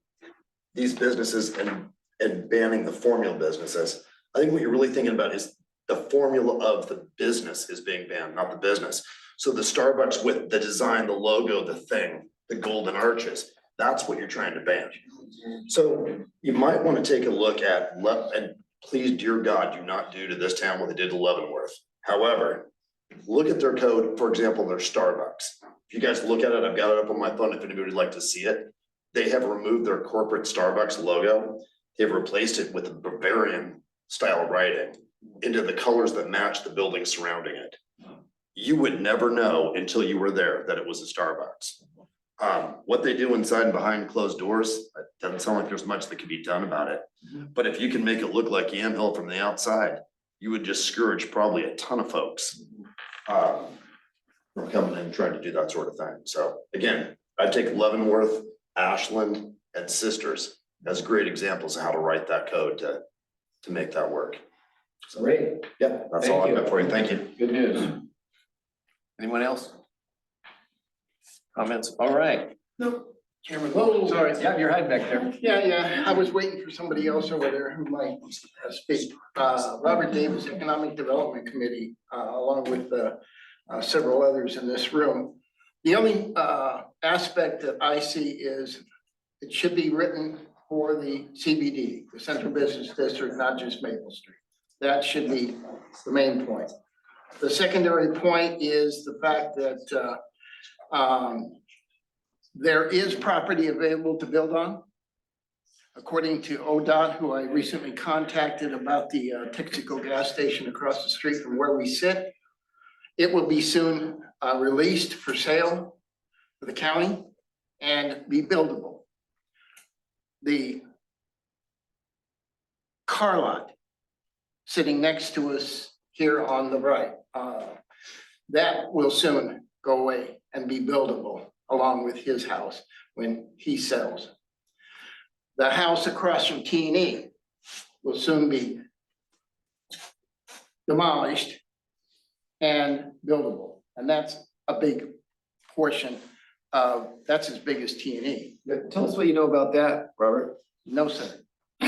these businesses and banning the formula businesses, I think what you're really thinking about is the formula of the business is being banned, not the business. So the Starbucks with the design, the logo, the thing, the golden arches, that's what you're trying to ban. So you might want to take a look at, and please, dear God, do not do to this town what they did to Leavenworth. However, look at their code, for example, their Starbucks. If you guys look at it, I've got it up on my phone if anybody would like to see it. They have removed their corporate Starbucks logo. They've replaced it with a Bavarian style writing into the colors that match the building surrounding it. You would never know until you were there that it was a Starbucks. What they do inside and behind closed doors, it doesn't sound like there's much that can be done about it. But if you can make it look like Yamhill from the outside, you would discourage probably a ton of folks from coming in and trying to do that sort of thing. So again, I'd take Leavenworth, Ashland, and Sisters as great examples of how to write that code to make that work. So, great, yeah, that's all I've got for you. Thank you. good news. Anyone else? Comments, all right. No, Chairman. Whoa, Sorry. Yeah, you're hiding back there. Yeah, I was waiting for somebody else over there who might speak. Robert Davis, Economic Development Committee, along with several others in this room. The only aspect that I see is it should be written for the CBD, the Central Business District, not just Maple Street. That should be the main point. The secondary point is the fact that there is property available to build on. According to ODOT, who I recently contacted about the Texaco gas station across the street from where we sit, it will be soon released for sale for the county and be buildable. The car lot sitting next to us here on the right, that will soon go away and be buildable along with his house when he sells. The house across from T&E will soon be demolished and buildable. And that's a big portion of, that's as big as T&E. Tell us what you know about that, Robert. No, sir. No,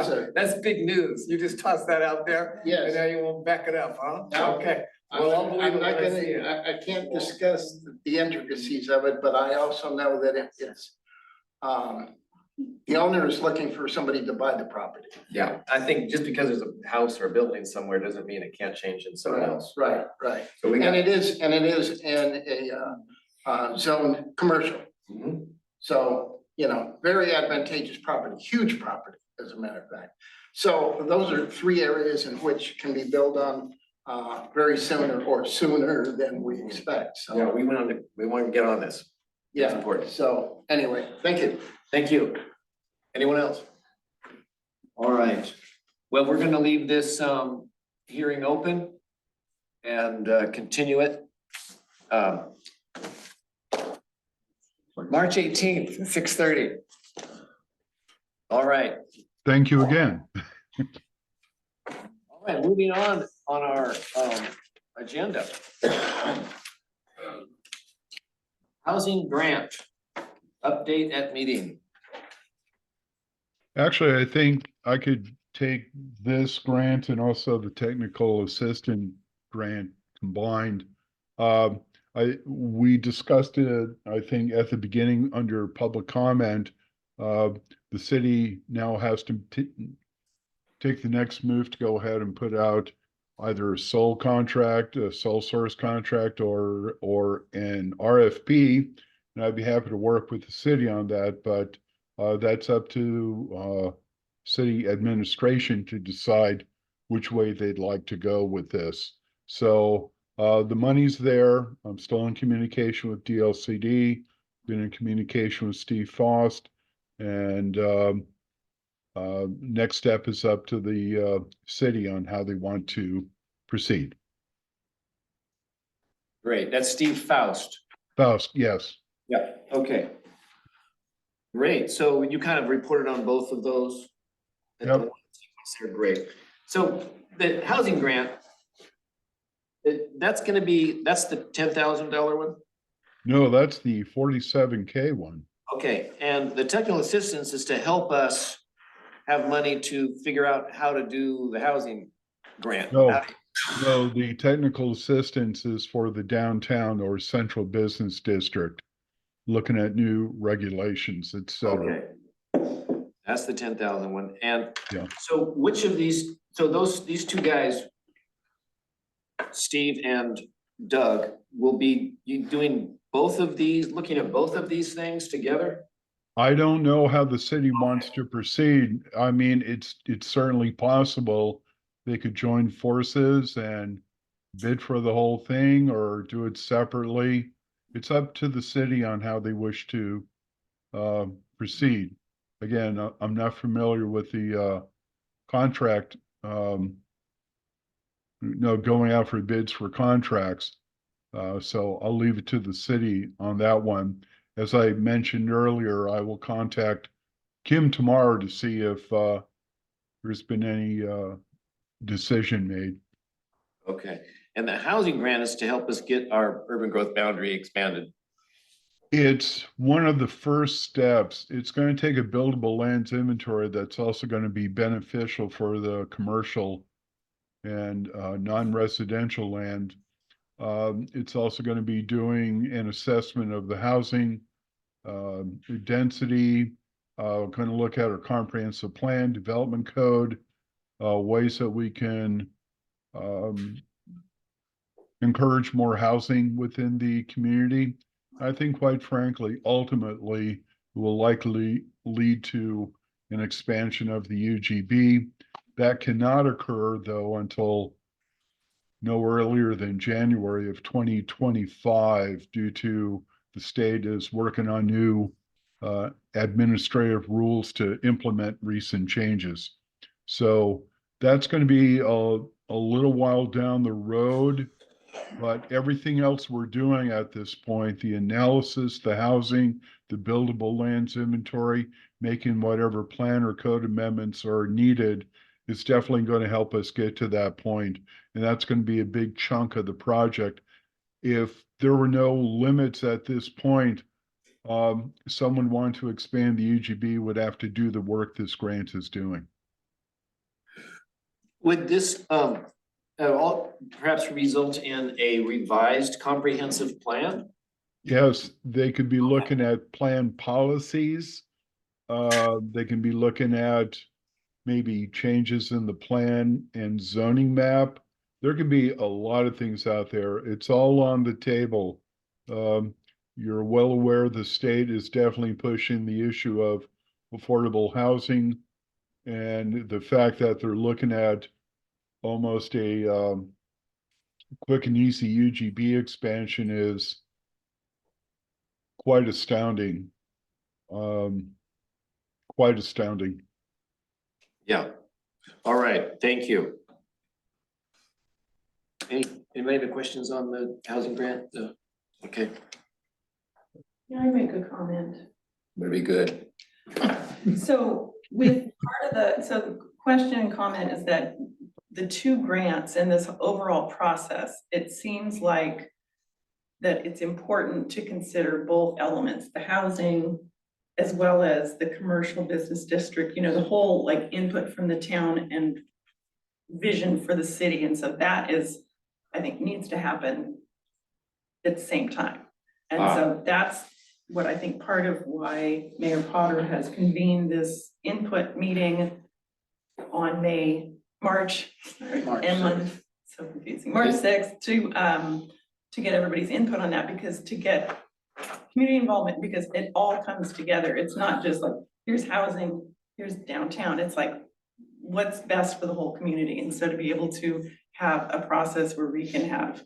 sir. That's big news. You just tossed that out there. Yes. And now you won't back it up, huh? No. Okay. Well, I'll believe I'm it not when I see gonna, it. I can't discuss the intricacies of it, but I also know that it's The owner is looking for somebody to buy the property. Yeah, I think just because there's a house or a building somewhere doesn't mean it can't change in someone else. Right, right. So we And got. it is in a zone commercial. Mhm. So, you know, very advantageous property, huge property, as a matter of fact. So those are three areas in which can be built on very soon or sooner than we expect, Yeah, so. we want to get on this. It's Yeah, important. so anyway, thank you. Thank you. Anyone else? All right. Well, we're gonna leave this hearing open and continue it. March 18th, 6:30. All right. Thank you again. All right, moving on our agenda. Housing grant, update at meeting. Actually, I think I could take this grant and also the technical assistant grant combined. We discussed it, I think, at the beginning under public comment. The city now has to take the next move to go ahead and put out either a sole contract, a sole source contract, or an RFP. And I'd be happy to work with the city on that, but that's up to city administration to decide which way they'd like to go with this. So the money's there. I'm still in communication with DLCD, been in communication with Steve Faust, and next step is up to the city on how they want to proceed. Great, that's Steve Faust. Faust, yes. Yeah, okay. Great, so you kind of reported on both of those? Yep. They're great. So the housing grant, that's gonna be, that's the $10,000 one? No, that's the 47K one. Okay, and the technical assistance is to help us have money to figure out how to do the housing grant. No. No, the technical assistance is for the downtown or central business district, looking at new regulations, et cetera. Okay. That's the 10,000 one. And Yeah. so which of these, so these two guys, Steve and Doug, will be doing both of these, looking at both of these things together? I don't know how the city wants to proceed. I mean, it's certainly possible they could join forces and bid for the whole thing or do it separately. It's up to the city on how they wish to proceed. Again, I'm not familiar with the contract, going out for bids for contracts. So I'll leave it to the city on that one. As I mentioned earlier, I will contact Kim tomorrow to see if there's been any decision made. Okay, and the housing grant is to help us get our urban growth boundary expanded. It's one of the first steps. It's going to take a buildable lands inventory that's also going to be beneficial for the commercial and non-residential land. It's also going to be doing an assessment of the housing density, going to look at our comprehensive plan, development code, ways that we can encourage more housing within the community. I think, quite frankly, ultimately will likely lead to an expansion of the UGB. That cannot occur, though, until no earlier than January of 2025, due to the state is working on new administrative rules to implement recent changes. So that's going to be a little while down the road, but everything else we're doing at this point, the analysis, the housing, the buildable lands inventory, making whatever plan or code amendments are needed, is definitely going to help us get to that point. And that's going to be a big chunk of the project. If there were no limits at this point, someone wanting to expand the UGB would have to do the work this grant is doing. Would this at all perhaps result in a revised comprehensive plan? Yes, they could be looking at plan policies They can be looking at maybe changes in the plan and zoning map. There can be a lot of things out there. It's all on the table. You're well aware the state is definitely pushing the issue of affordable housing. And the fact that they're looking at almost a quick and easy UGB expansion is quite astounding. Quite astounding. Yeah. All right, thank you. Anybody have any questions on the housing grant? Okay, Yeah, I make a comment. Very good. So with part of the question and comment is that the two grants in this overall process, it seems like that it's important to consider both elements, the housing as well as the commercial business district, you know, the whole like input from the town and vision for the city. And so that is, I think, needs to happen at the same time. And so that's what I think part of why Mayor Potter has convened this input meeting on March so confusing, March 6th to get everybody's input on that, because to get community involvement, because it all comes together. It's not just like, here's housing, here's downtown. It's like, what's best for the whole community? And so to be able to have a process where we can have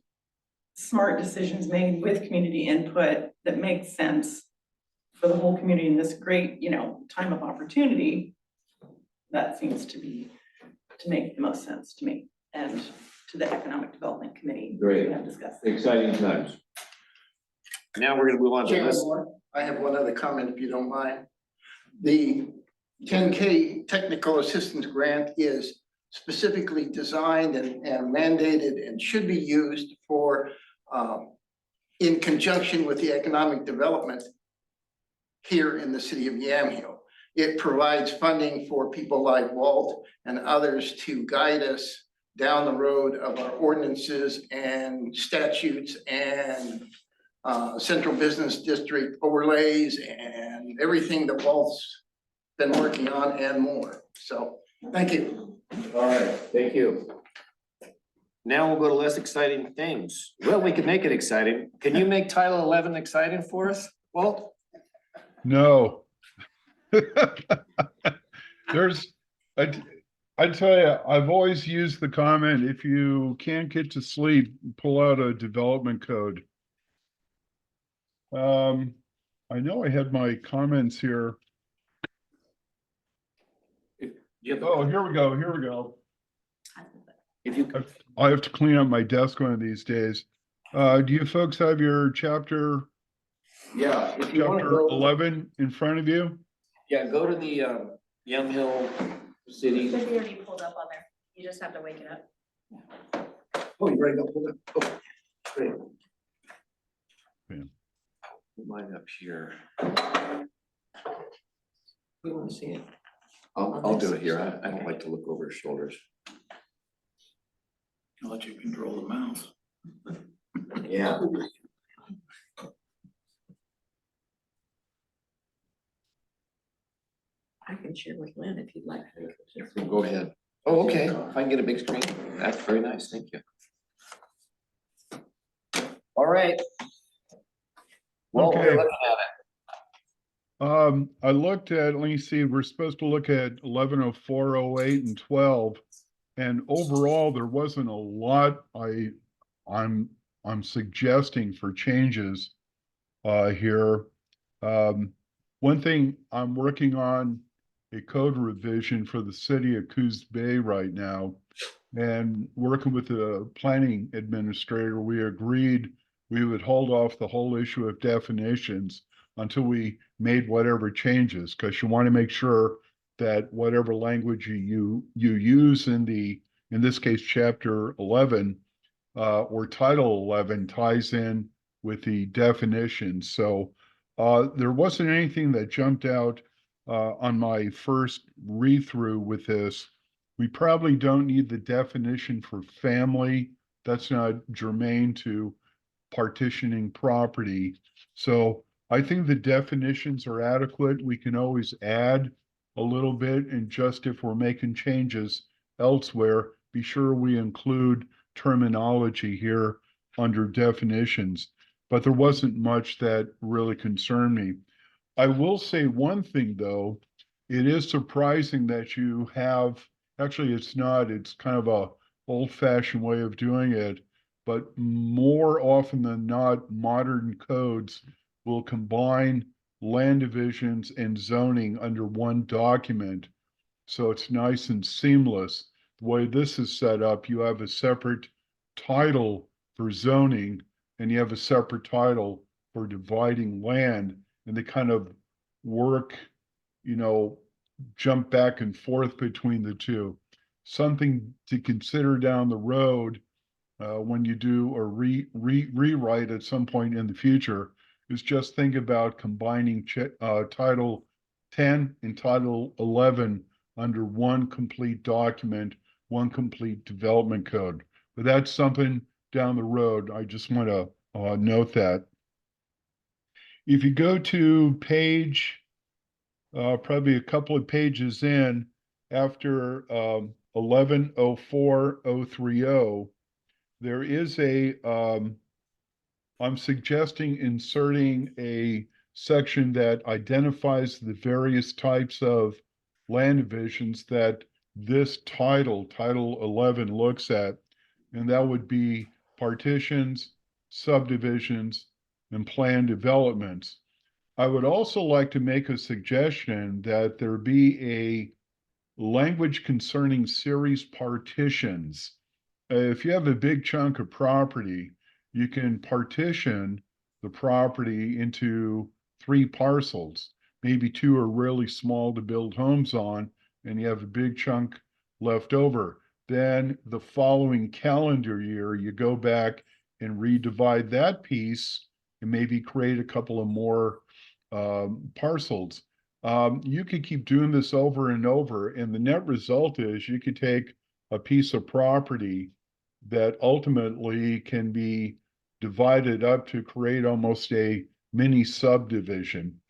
smart decisions made with community input that makes sense for the whole community in this great, you know, time of opportunity, that seems to make the most sense to me and to the Economic Development Committee. Great. We have discussed. exciting times. Now we're gonna move on to Chairman, this. I have one other comment, if you don't mind. The 10K technical assistance grant is specifically designed and mandated and should be used for, in conjunction with the economic development here in the city of Yamhill. It provides funding for people like Walt and others to guide us down the road of our ordinances and statutes and central business district overlays and everything that Walt's been working on and more. So, thank you. All right, thank you. Now we'll go to less exciting things. Well, we can make it exciting. Can you make Title 11 exciting for us, Walt? No. I tell you, I've always used the comment, if you can't get to sleep, pull out a development code. I know I had my comments here. Oh, here we go. If you, I have to clean up my desk one of these days. Do you folks have your chapter yeah, if you wanna go, 11 in front of you? yeah, go to the Yamhill City. Should be already pulled up on there. You just have to wake it up. Oh, you ready to go? Oh, great. Yeah. Put mine up here. You wanna see it? I'll do it here. I don't like to look over his shoulders. I'll let you control the mouse. Yeah. I can share with Lynn if you'd like. Go ahead. Oh, okay. If I can get a big screen, that's very nice. Thank you. All right. Well, we're Okay. looking at it. I looked at, let me see, we're supposed to look at 1104, 08, and 12. And overall, there wasn't a lot I'm suggesting for changes here. One thing, I'm working on a code revision for the city of Coos Bay right now. And working with the planning administrator, we agreed we would hold off the whole issue of definitions until we made whatever changes, because you want to make sure that whatever language you use in this case, chapter 11, or title 11 ties in with the definitions. So there wasn't anything that jumped out on my first read through with this. We probably don't need the definition for family. That's not germane to partitioning property. So I think the definitions are adequate. We can always add a little bit, and just if we're making changes elsewhere, be sure we include terminology here under definitions. But there wasn't much that really concerned me. I will say one thing, though. It is surprising that you have, actually, it's not, it's kind of a old-fashioned way of doing it, but more often than not, modern codes will combine land divisions and zoning under one document. So it's nice and seamless. The way this is set up, you have a separate title for zoning and you have a separate title for dividing land, and they kind of work, jump back and forth between the two. Something to consider down the road when you do a rewrite at some point in the future is just think about combining Title 10 and Title 11 under one complete document, one complete development code. But that's something down the road. I just want to note that. If you go to page, probably a couple of pages in, after 1104.030, there is I'm suggesting inserting a section that identifies the various types of land divisions that this Title 11 looks at, and that would be partitions, subdivisions, and planned developments. I would also like to make a suggestion that there be a language concerning series partitions. If you have a big chunk of property, you can partition the property into 3 parcels. Maybe 2 are really small to build homes on, and you have a big chunk left over. Then the following calendar year, you go back and redivide that piece and maybe create a couple of more parcels. You could keep doing this over and over, and the net result is you could take a piece of property that ultimately can be divided up to create almost a mini subdivision.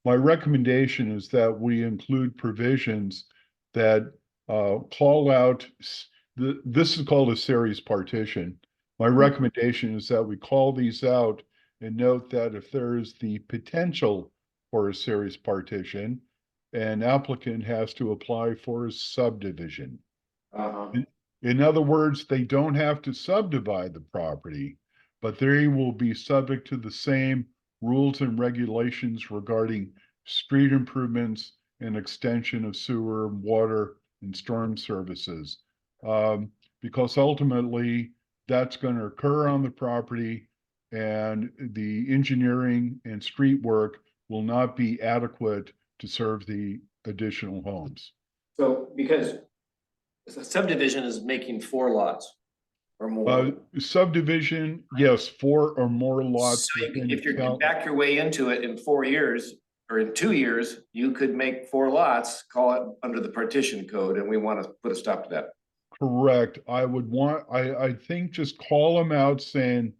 My recommendation is that we include provisions that call out, this is called a series partition. My recommendation is that we call these out and note that if there is the potential for a series partition, an applicant has to apply for a subdivision. In other words, they don't have to subdivide the property, but they will be subject to the same rules and regulations regarding street improvements and extension of sewer, water, and storm services. Because ultimately, that's going to occur on the property, and the engineering and street work will not be adequate to serve the additional homes. So, because a subdivision is making 4 lots or more. Subdivision, yes, 4 or more lots. So within if you a can back your way into it in 4 years, or in 2 years, you could make 4 lots, call it under the partition code, and we want to put a stop to that. Correct. I think just call them out saying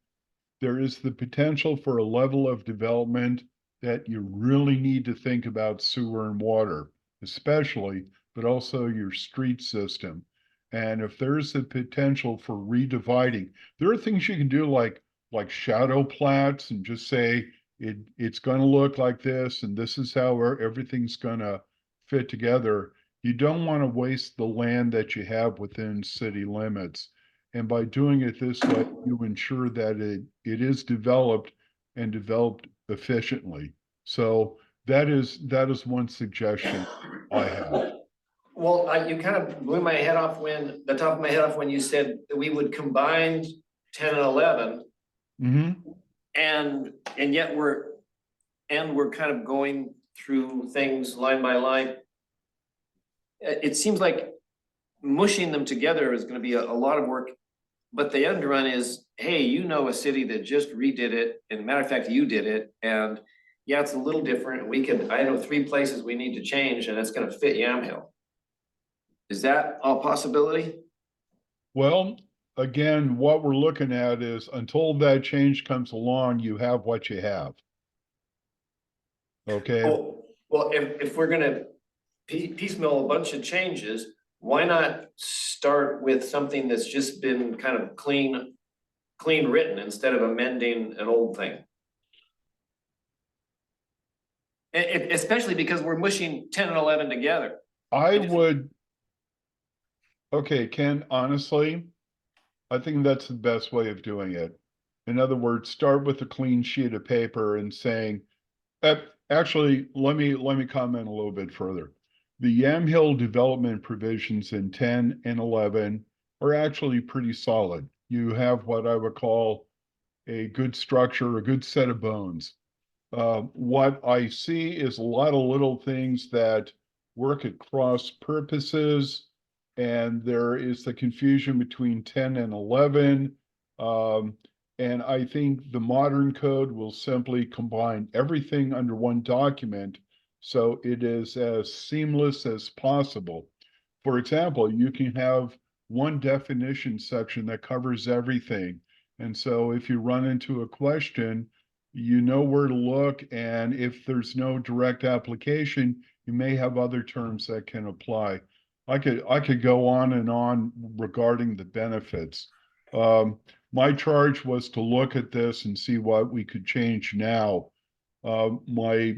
there is the potential for a level of development that you really need to think about sewer and water, especially, but also your street system. And if there's the potential for redividing, there are things you can do like shadow plats and just say it's going to look like this and this is how everything's going to fit together. You don't want to waste the land that you have within city limits. And by doing it this way, you ensure that it is developed and developed efficiently. So that is one suggestion I have. Well, you kind of blew my head off the top of my head off when you said that we would combine 10 and 11. Mm-hmm. And yet we're kind of going through things line by line. It seems like mushing them together is going to be a lot of work, but the end run is, hey, a city that just redid it, and matter of fact, you did it, and yeah, it's a little different. I know 3 places we need to change, and it's going to fit Yamhill. Is that a possibility? Well, again, what we're looking at is until that change comes along, you have what you have. Okay, Well, if we're gonna piecemeal a bunch of changes, why not start with something that's just been kind of clean written instead of amending an old thing? Especially because we're mushing 10 and 11 together. I would. Okay, Ken, honestly, I think that's the best way of doing it. In other words, start with a clean sheet of paper and saying, actually, let me comment a little bit further. The Yamhill development provisions in 10 and 11 are actually pretty solid. You have what I would call a good structure, a good set of bones. What I see is a lot of little things that work at cross purposes. And there is the confusion between 10 and 11. And I think the modern code will simply combine everything under one document, so it is as seamless as possible. For example, you can have one definition section that covers everything. And so if you run into a question, you know where to look, and if there's no direct application, you may have other terms that can apply. I could go on and on regarding the benefits. My charge was to look at this and see what we could change now. My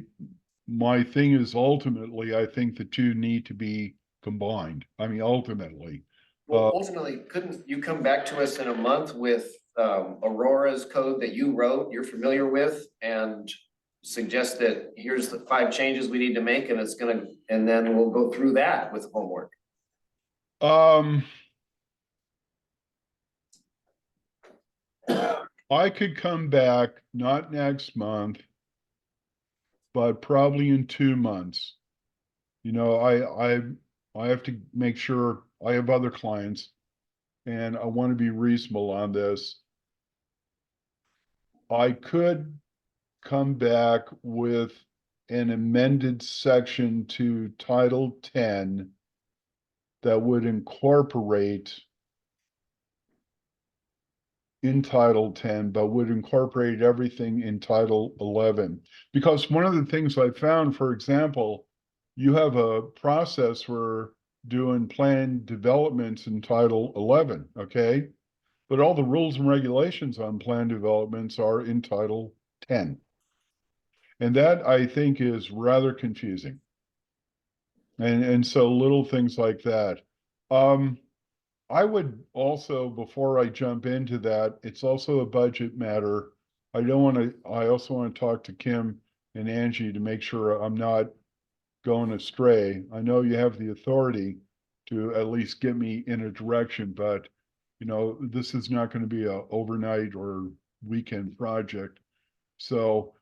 thing is ultimately, I think the two need to be combined. I mean, ultimately. Well, ultimately, couldn't you come back to us in a month with Aurora's code that you wrote, you're familiar with, and suggest that here's the 5 changes we need to make, and and then we'll go through that with homework. I could come back, not next month, but probably in 2 months. You know, I have to make sure I have other clients, and I want to be reasonable on this. I could come back with an amended section to Title 10 that would incorporate in Title 10, but would incorporate everything in Title 11. Because one of the things I found, for example, you have a process for doing planned developments in Title 11, okay? But all the rules and regulations on planned developments are in Title 10. And that, I think, is rather confusing. And so little things like that. I would also, before I jump into that, it's also a budget matter. I also want to talk to Kim and Angie to make sure I'm not going astray. I know you have the authority to at least get me in a direction, but you know, this is not going to be a overnight or weekend project. So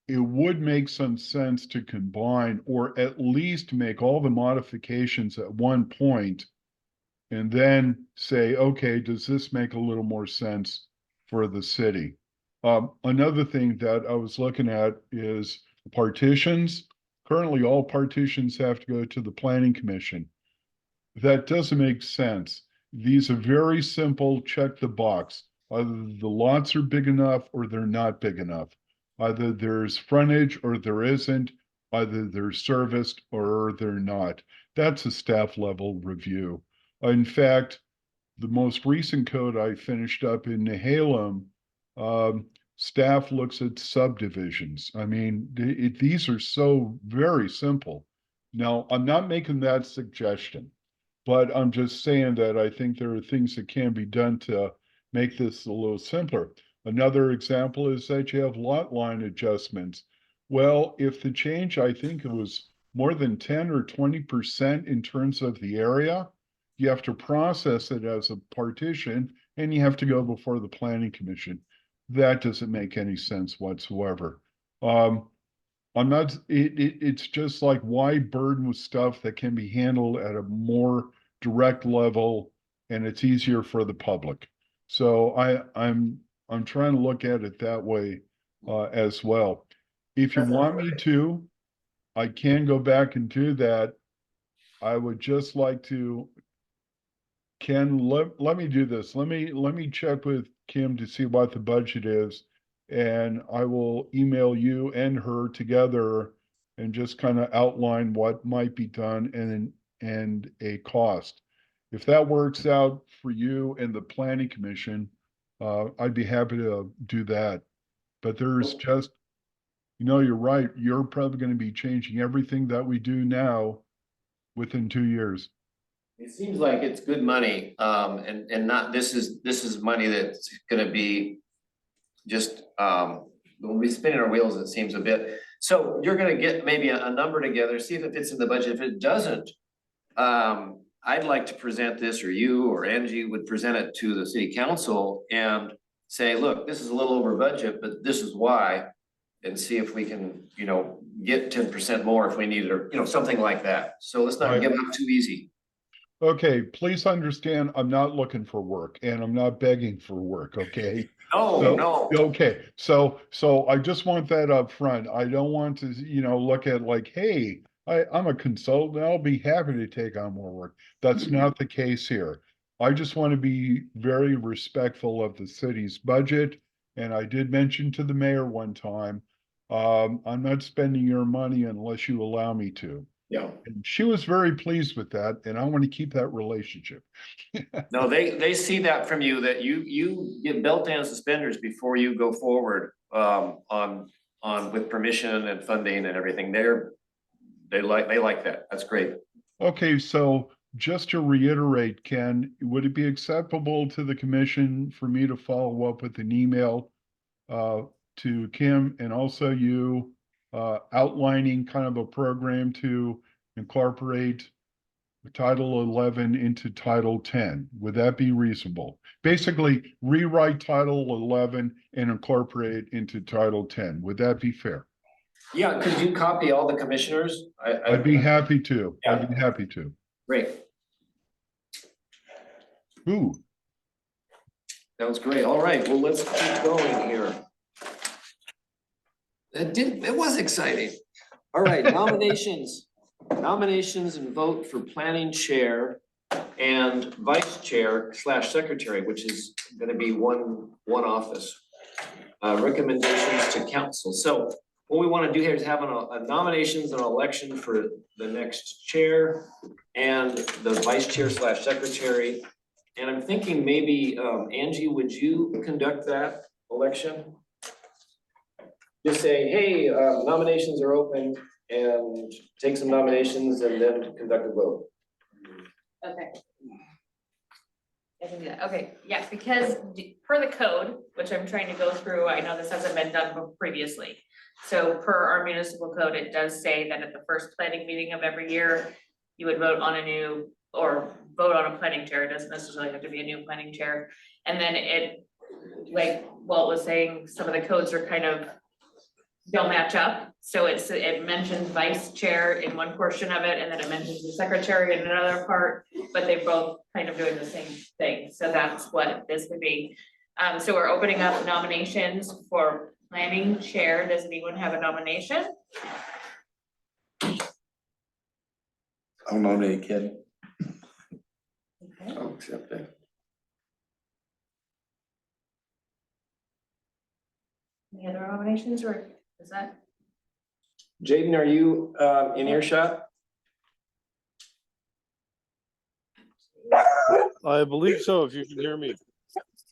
it would make some sense to combine, or at least make all the modifications at one point and then say, okay, does this make a little more sense for the city? Another thing that I was looking at is partitions. Currently, all partitions have to go to the planning commission. That doesn't make sense. These are very simple, check the box. Either the lots are big enough or they're not big enough. Either there's frontage or there isn't. Either they're serviced or they're not. That's a staff level review. In fact, the most recent code I finished up in Nehalem, staff looks at subdivisions. I mean, these are so very simple. Now, I'm not making that suggestion, but I'm just saying that I think there are things that can be done to make this a little simpler. Another example is that you have lot line adjustments. Well, if the change, I think it was more than 10 or 20% in terms of the area, you have to process it as a partition and you have to go before the planning commission. That doesn't make any sense whatsoever. It's just like, why burden with stuff that can be handled at a more direct level and it's easier for the public. So I'm trying to look at it that way as well. If you want me to, I can go back and do that. I would just like to, Ken, let me do this. Let me check with Kim to see what the budget is, and I will email you and her together and just kind of outline what might be done and a cost. If that works out for you and the planning commission, I'd be happy to do that. But there's just, you're right, you're probably gonna be changing everything that we do now within 2 years. It seems like it's good money, and not, this is money that's gonna be just, we'll be spinning our wheels, it seems a bit. So you're gonna get maybe a number together, see if it fits in the budget. If it doesn't, I'd like to present this, or you or Angie would present it to the city council and say, look, this is a little over budget, but this is why. And see if we can, get 10% more if we need it, or, something like that. So let's not give up too easy. Okay, please understand, I'm not looking for work and I'm not begging for work, okay? No, So- no. Okay, so I just want that up front. I don't want to, look at like, hey, I'm a consultant, I'll be happy to take on more work. That's not the case here. I just want to be very respectful of the city's budget. And I did mention to the mayor one time, I'm not spending your money unless you allow me to. Yeah. And she was very pleased with that, and I want to keep that relationship. No, they see that from you, that you get belt and suspenders before you go forward, on with permission and funding and everything. They like that. That's great. Okay, so just to reiterate, Ken, would it be acceptable to the commission for me to follow up with an email to Kim and also you outlining kind of a program to incorporate Title 11 into Title 10? Would that be reasonable? Basically, rewrite Title 11 and incorporate it into Title 10. Would that be fair? Yeah, could you copy all the commissioners? I'd be happy to. I'd be happy to. Great. Ooh, That was great. All right, well, let's keep going here. It was exciting. All right, nominations. Nominations and vote for planning chair and vice chair / secretary, which is gonna be one office. Recommendations to council. So what we wanna do here is have a nominations and election for the next chair and the vice chair / secretary. And I'm thinking maybe, Angie, would you conduct that election? Just say, hey, nominations are open, and take some nominations and then conduct a vote. Okay. I can do that. Okay, yes, because per the code, which I'm trying to go through, I know this hasn't been done previously. So per our municipal code, it does say that at the first planning meeting of every year, you would vote on a new, or vote on a planning chair. It doesn't necessarily have to be a new planning chair. And then it, like Walt was saying, some of the codes are kind of don't match up. So it mentions vice chair in one portion of it, and then it mentions the secretary in another part, but they're both kind of doing the same thing. So that's what this would be. So we're opening up nominations for planning chair. Does anyone have a nomination? I'll nominate Ken. Okay. I'll accept that. Any other nominations, or is that? Jaden, are you in earshot? I believe so, if you can hear me.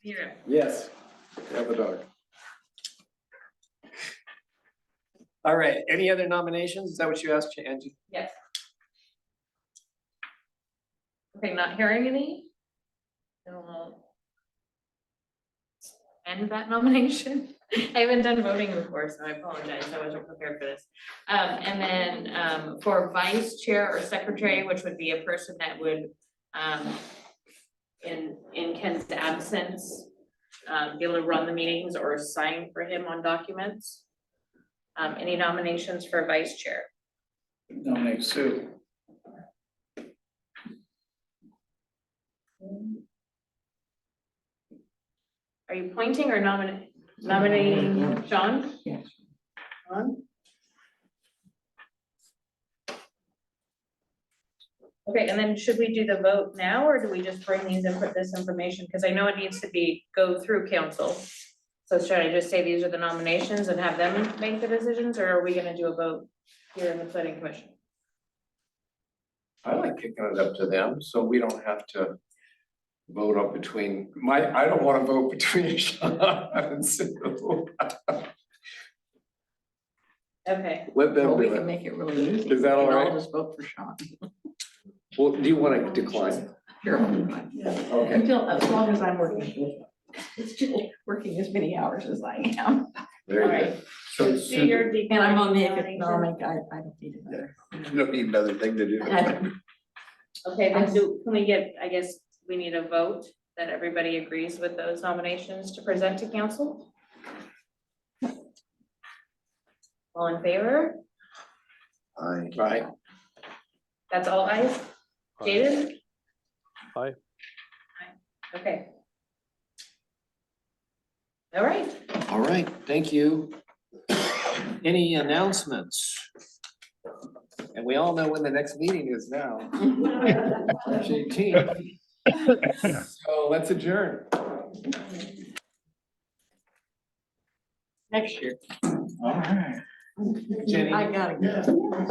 Here. Yes. Have a dog. All right, any other nominations? Is that what you asked, Angie? Yes. Okay, not hearing any. Then we'll end that nomination. I haven't done voting before, so I apologize. I wasn't prepared for this. And then for vice chair or secretary, which would be a person that would in Ken's absence, be able to run the meetings or sign for him on documents. Any nominations for vice chair? Nominate Sue. Are you pointing or nominating Sean? Yes. Sean? Okay, and then should we do the vote now, or do we just bring this information? Because I know it needs to go through council. So should I just say these are the nominations and have them make the decisions, or are we gonna do a vote? here in the planning commission? I like kicking it up to them, so we don't have to vote up between, I don't wanna vote between Sean and Sue. Okay, Let them Well, we do can it. make it really easy. Is that We all can right? just vote for Sean. Well, do you wanna decline? Sure. Okay. Until, as long as I'm working, still working as many hours as I am. There all you go. right. So So you're And I'm on the declining economic, I don't need another. You don't need another thing to do. nomination? Okay, then can we get, I guess, we need a vote that everybody agrees with those nominations to present to council? All in favor? Right. That's all ayes? Jaden? Aye. Okay. All right. All right, thank you. Any announcements? And we all know when the next meeting is now. March 18th. So let's adjourn. Next year. All right. Jenny. I gotta go.